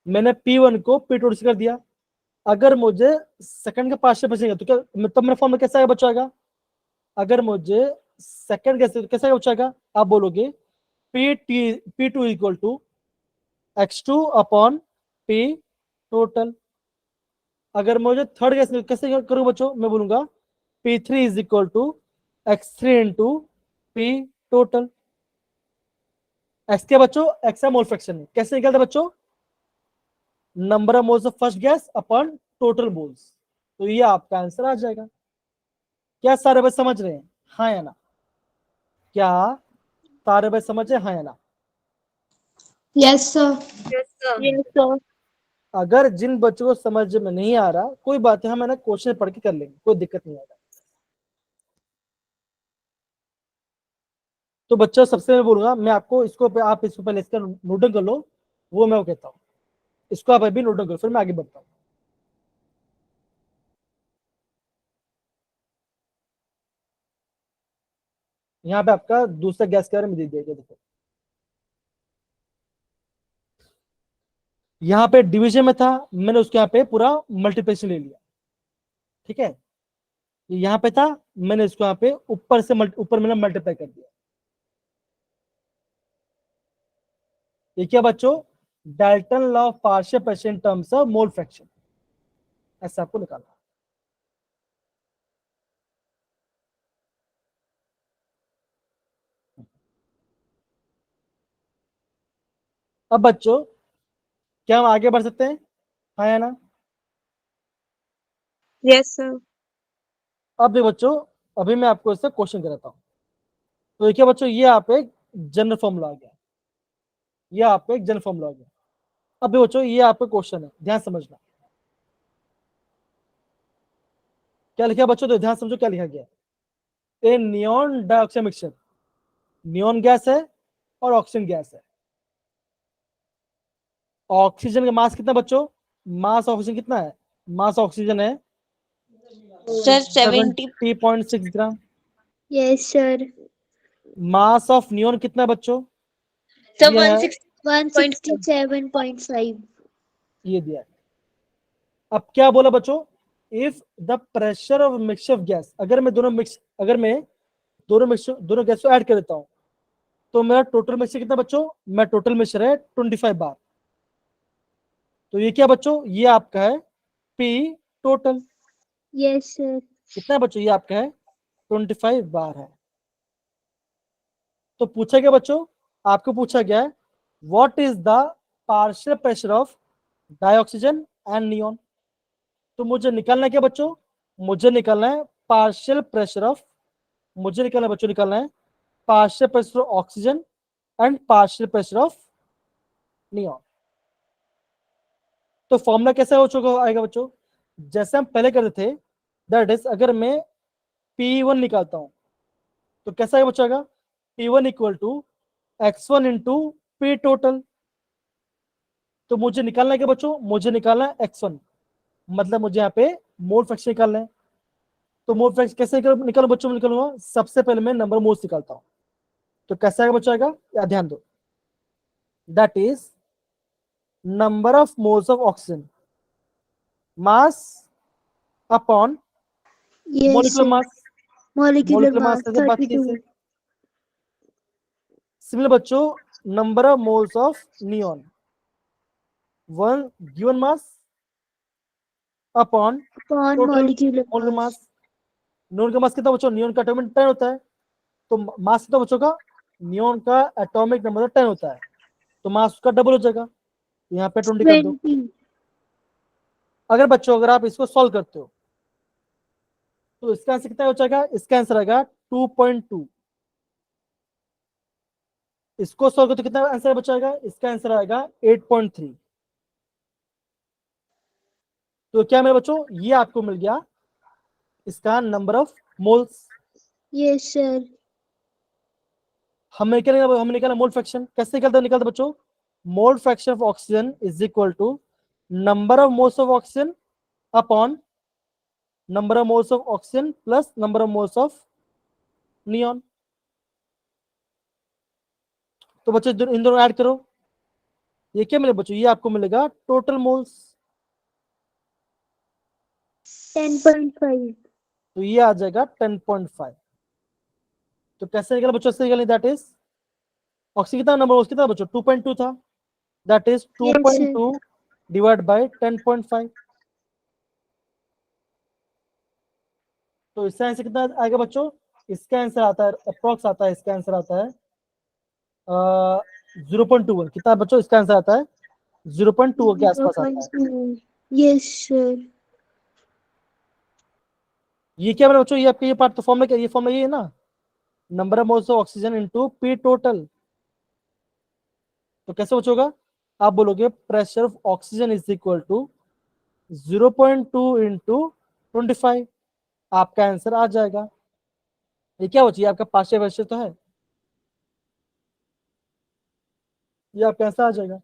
मैंने P1 को P टोटल से कर दिया। अगर मुझे सेकंड के पास से बचेगा तो क्या, तब मेरा फॉर्मूला कैसा आएगा बच्चा? अगर मुझे सेकंड कैसे कैसा बचाएगा? आप बोलोगे P2 equal to X2 upon P total. अगर मुझे थर्ड कैसे करूँ बच्चों? मैं बोलूंगा P3 is equal to X3 into P total. X क्या बच्चों? एक्स है मोल फ्रैक्शन, कैसे निकलता बच्चों? Number of moles of first gas upon total moles. तो ये आपका आंसर आ जाएगा। क्या सारे बच्चे समझ रहे हैं, हाँ या ना? क्या सारे बच्चे समझ रहे हैं, हाँ या ना? Yes sir. Yes, sir. Yes sir. अगर जिन बच्चों को समझ में नहीं आ रहा, कोई बात है, हम है ना क्वेश्चन पढ़ के कर लेंगे, कोई दिक्कत नहीं आएगा। तो बच्चों सबसे मैं बोलूंगा, मैं आपको इसको आप इसको पहले इसका नोट डाउन कर लो, वो मैं वो कहता हूँ, इसको आप अभी नोट डाउन करो, फिर मैं आगे बढ़ता हूँ। यहाँ पे आपका दूसरा गैस के बारे में दे दिया गया, देखो यहाँ पे डिवीजन में था, मैंने उसके यहाँ पे पूरा मल्टीप्लिकेशन ले लिया, ठीक है। यहाँ पे था, मैंने इसको यहाँ पे ऊपर से ऊपर मैंने मल्टीप्लाई कर दिया। ये क्या बच्चों? Dalton law of partial fraction terms of mole fraction. ऐसा आपको निकालना है। अब बच्चों क्या हम आगे बढ़ सकते हैं, हाँ या ना? Yes, sir. अब देखो बच्चों, अभी मैं आपको इससे क्वेश्चन कराता हूँ। तो देखिए बच्चों, ये आप एक जनरल फॉर्मूला आ गया, ये आप एक जनरल फॉर्मूला आ गया। अब देखो बच्चों, ये आपका क्वेश्चन है, ध्यान समझना। क्या लिखा है बच्चों, तो ध्यान समझो क्या लिखा गया। A neon dioxide mixture, neon gas है और ऑक्सीजन गैस है। ऑक्सीजन का मास कितना बच्चों, मास ऑक्सीजन कितना है, मास ऑक्सीजन है sir 70 70.6 gram. Yes, sir. Mass of neon कितना है बच्चों, सर ये है 167.5. ये दिया है। अब क्या बोला बच्चों, if the pressure of mixture of gas, अगर मैं दोनों गैस को ऐड कर देता हूं तो मेरा टोटल मिक्सचर कितना बच्चों, मैं टोटल मिक्सचर है 25 बार। तो ये क्या बच्चों, ये आपका है पी टोटल। Yes, sir. कितना है बच्चों, ये आपका है 25 बार है। तो पूछा गया बच्चों, आपको पूछा गया है what is the partial pressure of dioxygen and neon. तो मुझे निकालना है क्या बच्चों, मुझे निकालना है पार्शियल प्रेशर ऑफ, मुझे निकालना है बच्चों, निकालना है partial pressure of oxygen and partial pressure of neon. तो फॉर्मूला कैसा हो चुका आएगा बच्चों, जैसे हम पहले करते थे, दैट इज अगर मैं P1 निकालता हूं तो कैसा आएगा बच्चों, आएगा P1 equal to x1 into P total. तो मुझे निकालना है क्या बच्चों, मुझे निकालना है x1, मतलब मुझे यहाँ पे मोल फ्रैक्शन निकालना है। तो मोल फ्रैक्शन कैसे निकालो बच्चों, निकालूंगा सबसे पहले मैं नंबर मोल्स निकालता हूँ। तो कैसा आएगा बच्चों, आएगा या ध्यान दो, that is number of moles of oxygen mass upon Yes, molecular sir. Mass. Molecular molecular mass mass कैसे बात की 32. सिमिलर बच्चों, number of moles of neon, one given mass upon Upon total molecular molecular mass. Mass. Neon का मास कितना बच्चों, neon का atomic 10 होता है, तो मास कितना बच्चों का, नियॉन का एटॉमिक नंबर 10 होता है, तो मास उसका डबल हो जाएगा, यहाँ पे 20 कर दो। 20. अगर बच्चों अगर आप इसको सॉल्व करते हो तो इसका आंसर कितना हो जाएगा, इसका आंसर आएगा 2.2। इसको सॉल्व करते कितना आंसर बचाएगा, इसका आंसर आएगा 8.3। तो क्या मेरे बच्चों, ये आपको मिल गया इसका number of moles. Yes, sir. हमने निकाला मोल फ्रैक्शन, कैसे निकलता बच्चों, mole fraction of oxygen is equal to number of moles of oxygen upon number of moles of oxygen plus number of moles of neon. तो बच्चों इन दोनों add करो, ये क्या मिलेगा बच्चों, ये आपको मिलेगा टोटल मोल्स। 10.5. तो ये आ जाएगा 10.5। तो कैसे निकला बच्चों, इससे निकलनी, दैट इज ऑक्सीजन कितना नंबर कितना बच्चों 2.2 था, that is Yes, sir. 2.2 divide by 10.5। तो इसका आंसर कितना आएगा बच्चों, इसका आंसर आता है अप्रोक्स आता है, इसका आंसर आता है 0.21। कितना बच्चों इसका आंसर आता है 0.2 के आसपास आता है। 0.2. Yes, sir. ये क्या बच्चों, ये आपके ये पार्ट तो फॉर्मूला क्या, ये फॉर्मूला ये है ना, number of moles of oxygen into P total. तो कैसे बचोगा, आप बोलोगे pressure of oxygen is equal to 0.2 into 25, आपका आंसर आ जाएगा। ये क्या बचिए, आपका पार्शियल प्रेशर तो है, ये आपका आंसर आ जाएगा,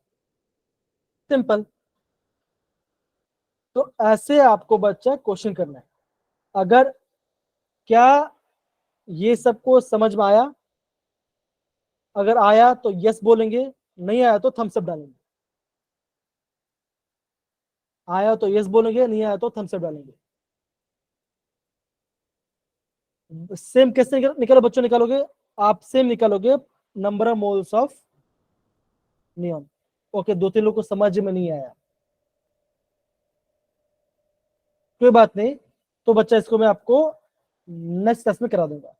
सिंपल। तो ऐसे आपको बच्चा क्वेश्चन करना है। अगर क्या ये सबको समझ में आया, अगर आया तो यस बोलेंगे, नहीं आया तो थम्स अप डालेंगे, आया तो यस बोलेंगे, नहीं आया तो थम्स अप डालेंगे। सेम कैसे निकालो बच्चों, निकालोगे आप, सेम निकालोगे number of moles of neon. Okay, 2-3 लोग को समझ में नहीं आया, कोई बात नहीं, तो बच्चा इसको मैं आपको नेक्स्ट क्लास में करा दूंगा।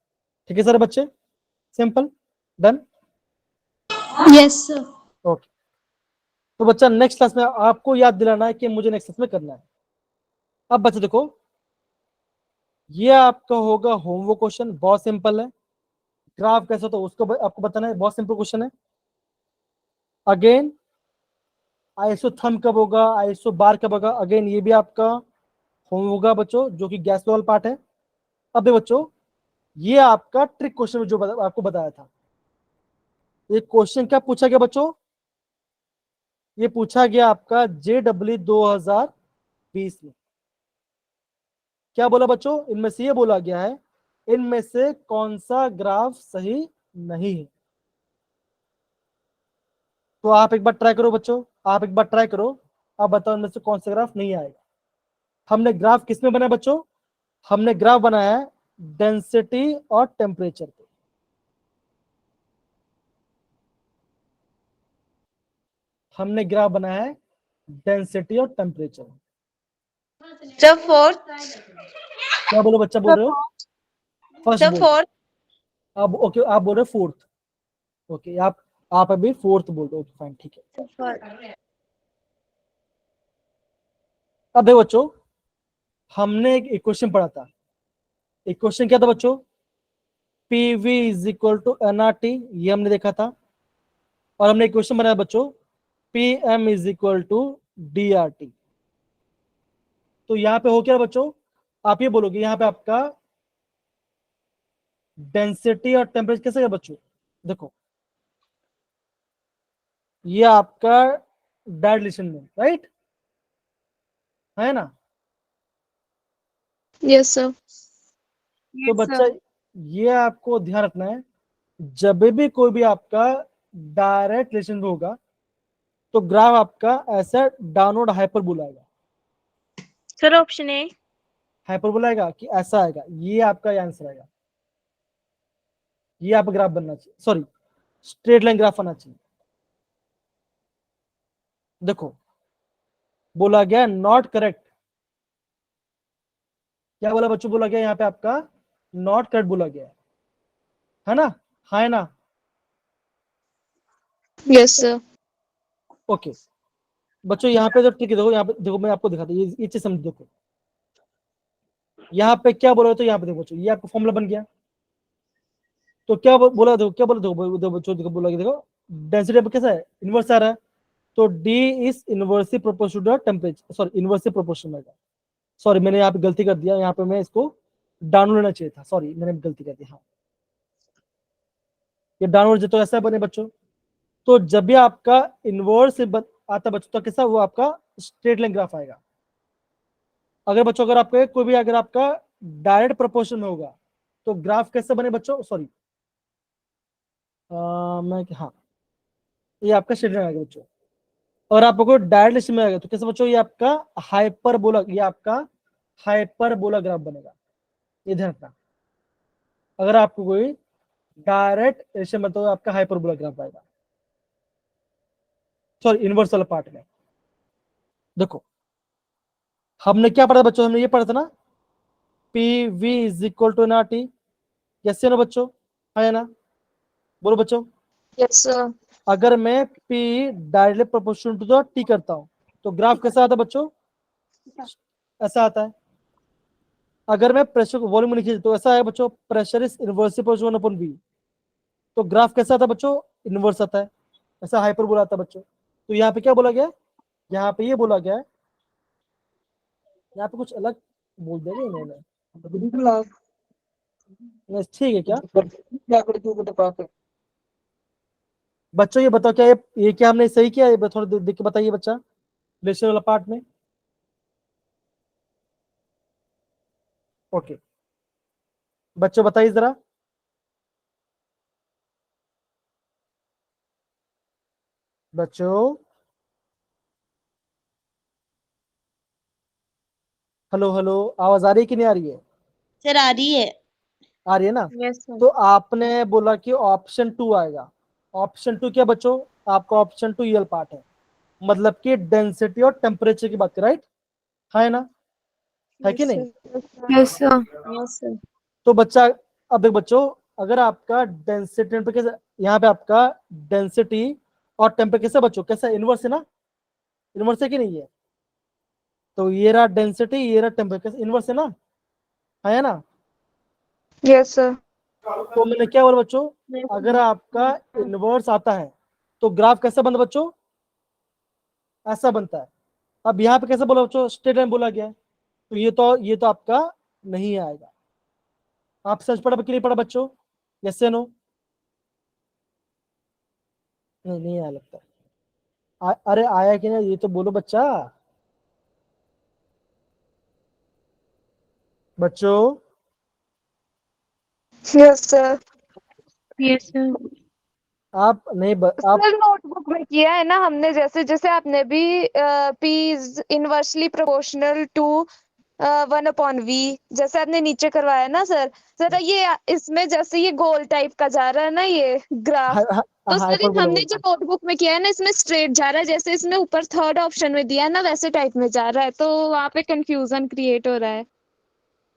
ठीक है सर बच्चे, simple, done. Yes sir. Okay, तो बच्चा नेक्स्ट क्लास में आपको याद दिलाना है कि मुझे नेक्स्ट क्लास में करना है। अब बच्चे देखो, ये आपका होगा होमवर्क क्वेश्चन, बहुत सिंपल है। ग्राफ कैसे तो उसको आपको बताना है, बहुत सिंपल क्वेश्चन है। अगेन आईएसओ थंब कब होगा, आईएसओ बार कब होगा, अगेन ये भी आपका होम होगा बच्चों, जो कि गैस लेवल पार्ट है। अब देखो बच्चों, ये आपका ट्रिक क्वेश्चन जो आपको बताया था, ये क्वेश्चन क्या पूछा गया बच्चों, ये पूछा गया आपका JEE 2020 में। क्या बोला बच्चों, इनमें से ये बोला गया है, इनमें से कौन सा ग्राफ सही नहीं है। तो आप एक बार ट्राई करो बच्चों, आप एक बार ट्राई करो, आप बताओ इनमें से कौन सा ग्राफ नहीं आएगा। हमने ग्राफ किसमें बनाया बच्चों, हमने ग्राफ बनाया है डेंसिटी और टेम्परेचर पे। हमने ग्राफ बनाया है डेंसिटी और टेम्परेचर। Sir fourth. क्या बोलो बच्चा, बोल रहे हो फर्स्ट सर बोल, फोर्थ। अब ओके आप बोल रहे हो फोर्थ। ओके आप अभी फोर्थ बोल रहे हो, फाइन ठीक है। अब देखो बच्चों, हमने एक इक्वेशन पढ़ा था, इक्वेशन क्या था बच्चों, PV is equal to NRT, ये हमने देखा था। और हमने इक्वेशन बनाया बच्चों PM is equal to DRT। तो यहाँ पे हो क्या बच्चों, आप ये बोलोगे यहाँ पे आपका डेंसिटी और टेम्परेचर कैसे है बच्चों, देखो ये आपका डायरेक्ट रिलेशन में, राइट है ना। Yes sir. तो बच्चा ये आपको ध्यान रखना है, जब भी कोई भी आपका डायरेक्ट रिलेशन में होगा तो ग्राफ आपका ऐसा डाउनवर्ड हाइपरबोला आएगा। Sir option A. हाइपरबोला आएगा कि ऐसा आएगा, ये आपका आंसर आएगा। ये आप ग्राफ बनना चाहिए, सॉरी स्ट्रेट लाइन ग्राफ आना चाहिए। देखो बोला गया नॉट करेक्ट, क्या बोला बच्चों, बोला गया यहाँ पे आपका नॉट करेक्ट बोला गया है ना, है ना। Yes sir. ओके बच्चों, यहाँ पे जो ठीक है, देखो यहाँ पे देखो, मैं आपको दिखाता हूँ, ये चीज समझ, देखो यहाँ पे क्या बोला, तो यहाँ पे देखो बच्चों, ये आपका फॉर्मूला बन गया। तो क्या बोला, देखो क्या बोला, देखो बच्चों, देखो बोला, देखो डेंसिटी कैसा है, इनवर्स आ रहा है, तो D is inversely proportional to temperature, sorry inversely proportional है। सॉरी मैंने यहाँ पे गलती कर दिया, यहाँ पे मैं इसको डाउनवर्ड लेना चाहिए था, सॉरी मैंने गलती कर दी। हाँ ये डाउनवर्ड तो ऐसा बने बच्चों, तो जब भी आपका इनवर्स आता बच्चों तो कैसा, वो आपका स्ट्रेट लाइन ग्राफ आएगा। अगर बच्चों अगर आपका कोई भी अगर आपका डायरेक्ट प्रोपोर्शन में होगा तो ग्राफ कैसे बने बच्चों, सॉरी मैं हाँ ये आपका स्ट्रेट लाइन आएगा बच्चों। और आपको डायरेक्ट लिस्ट में आएगा तो कैसे बच्चों, ये आपका हाइपरबोला, ये आपका हाइपरबोला ग्राफ बनेगा, ये ध्यान रखना। अगर आपको कोई डायरेक्ट रेशो में, तो आपका हाइपरबोला ग्राफ आएगा, सॉरी इनवर्स वाला पार्ट में। देखो हमने क्या पढ़ा बच्चों, हमने ये पढ़ा था ना, PV is equal to NRT, yes ना बच्चों, है ना, बोलो बच्चों। Yes sir. अगर मैं P directly proportional to the T करता हूं तो ग्राफ कैसा आता है बच्चों, ऐसा आता है। अगर मैं प्रेशर को वॉल्यूम लिखी तो ऐसा है बच्चों, pressure is inversely proportional upon V, तो ग्राफ कैसा आता है बच्चों, इनवर्स आता है, ऐसा हाइपरबोला आता है बच्चों। तो यहाँ पे क्या बोला गया, यहाँ पे ये बोला गया है, यहाँ पे कुछ अलग बोल दिया गया इन्होंने, ठीक है क्या बच्चों, ये बताओ क्या ये क्या हमने सही किया, ये थोड़ा देख के बताइए बच्चा, रिलेशन वाला पार्ट में। ओके बच्चों बताइए जरा, बच्चों हेलो हेलो, आवाज आ रही है कि नहीं आ रही है, सर आ रही है। आ रही है ना। Yes sir. तो आपने बोला कि ऑप्शन 2 आएगा, ऑप्शन 2 क्या बच्चों, आपका ऑप्शन 2 ये पार्ट है, मतलब कि डेंसिटी और टेम्परेचर की बात कर, राइट है ना। है कि नहीं? Yes, sir. Yes, sir. तो बच्चा, अब देख बच्चों, अगर आपका डेंसिटी टेम्परेचर, यहाँ पे आपका डेंसिटी और टेम्परेचर कैसे बच्चों, कैसा इनवर्स है ना, इनवर्स है कि नहीं है? तो ये रहा डेंसिटी, ये रहा टेम्परेचर, इनवर्स है ना, है ना? Yes, sir. तो मैंने क्या बोला बच्चों, अगर आपका इनवर्स आता है तो ग्राफ कैसा बनता है बच्चों, ऐसा बनता है। अब यहाँ पे कैसे बोला बच्चों, स्ट्रेट लाइन बोला गया है, तो ये तो आपका नहीं आएगा। आप सच पढ़ा कि नहीं पढ़ा बच्चों, यस से नो? नहीं आया लगता है। अरे आया कि नहीं ये तो बोलो बच्चा, बच्चों। Yes, sir. Yes sir. आप नहीं आप सर नोटबुक में किया है ना हमने, जैसे जैसे आपने भी P is inversely proportional to 1/V, जैसे आपने नीचे करवाया ना सर। जरा ये इसमें जैसे ये गोल टाइप का जा रहा है ना ये ग्राफ, तो सर हाइपर हमने बोला जो नोटबुक में किया है ना इसमें स्ट्रेट जा रहा है, जैसे इसमें ऊपर थर्ड ऑप्शन में दिया है ना वैसे टाइप में जा रहा है, तो वहाँ पे कंफ्यूजन क्रिएट हो रहा है।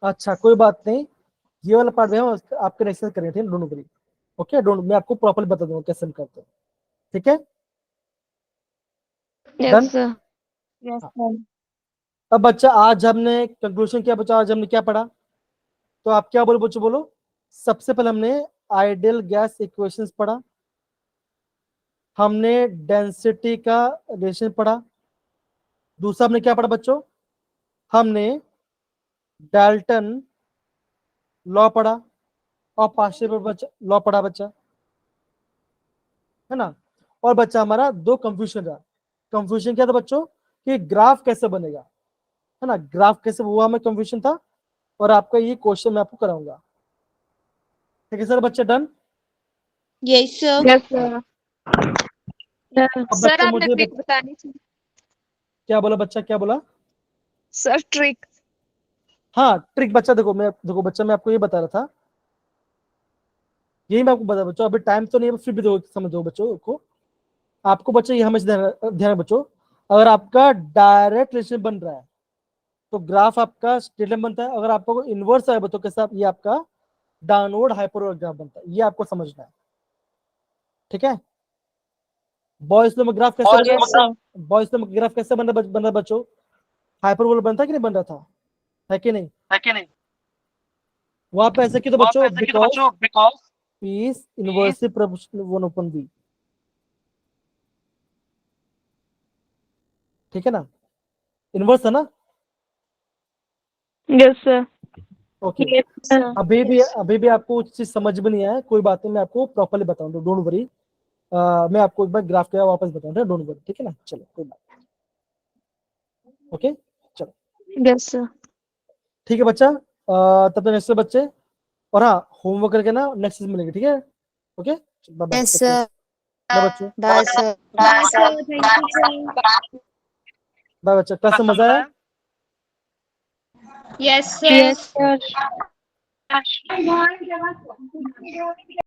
अच्छा कोई बात नहीं, ये वाला पार्ट में हम आपके नेक्स्ट करेंगे, ठीक है, डोंट वरी। ओके, डोंट, मैं आपको प्रॉपर्ली बता दूंगा कैसे हम करते हैं, ठीक है, done. Yes sir. Yes sir. अब बच्चा आज हमने कंक्लूजन क्या बच्चा, आज हमने क्या पढ़ा, तो आप क्या बोलो बच्चों, बोलो। सबसे पहले हमने आइडियल गैस इक्वेशंस पढ़ा, हमने डेंसिटी का रिलेशन पढ़ा, दूसरा हमने क्या पढ़ा बच्चों, हमने डाल्टन लॉ पढ़ा और पार्शियल लॉ पढ़ा बच्चा, है ना। और बच्चा हमारा दो कंफ्यूजन रहा। कंफ्यूजन क्या था बच्चों, कि ग्राफ कैसे बनेगा, है ना, ग्राफ कैसे, वो हमें कंफ्यूजन था, और आपका ये क्वेश्चन मैं आपको कराऊंगा, ठीक है सर बच्चे, done. Yes, sir. Yes sir. अब सर बच्चा आपने मुझे ट्रिक बतानी थी। क्या बोला बच्चा, क्या बोला? Sir trick. हाँ ट्रिक बच्चा, देखो बच्चा मैं आपको ये बता रहा था, यही मैं आपको बता बच्चों, अभी टाइम तो नहीं है, फिर भी देखो समझ दो बच्चों को, आपको बच्चों ये हमेशा ध्यान बच्चों, अगर आपका डायरेक्ट रिलेशन बन रहा है तो ग्राफ आपका स्ट्रेट लाइन बनता है, अगर आपका कोई इनवर्स है बच्चों कैसा, ये आपका डाउनवर्ड हाइपरबोला ग्राफ बनता है, ये आपको समझना है, ठीक है। बॉयज में ग्राफ कैसे बनता है, बॉयज में ग्राफ कैसे बन रहा बच्चों, हाइपरबोला बनता है कि नहीं बन रहा था, है कि नहीं? वहां पे ऐसे क्यों तो बच्चों, because P is inversely proportional 1/V, ठीक है ना, इनवर्स है ना, यस सर। ओके। अभी भी आपको कुछ चीज समझ में नहीं आया, कोई बात नहीं, मैं आपको प्रॉपर्ली बताऊंगा, डोंट वरी। मैं आपको एक बार ग्राफ क्या वापस बताऊंगा, डोंट वरी, ठीक है ना, चलो कोई बात, ओके चलो, यस सर। ठीक है बच्चा, तब तक नेक्स्ट बच्चे, और हाँ होमवर्क करके ना नेक्स्ट मिलेंगे, ठीक है, okay, bye Yes, sir. Bye बच्चों, Bye, sir. Bye sir, thank you sir. Bye बच्चा, क्लास में मजा आया? Yes yes sir. सर।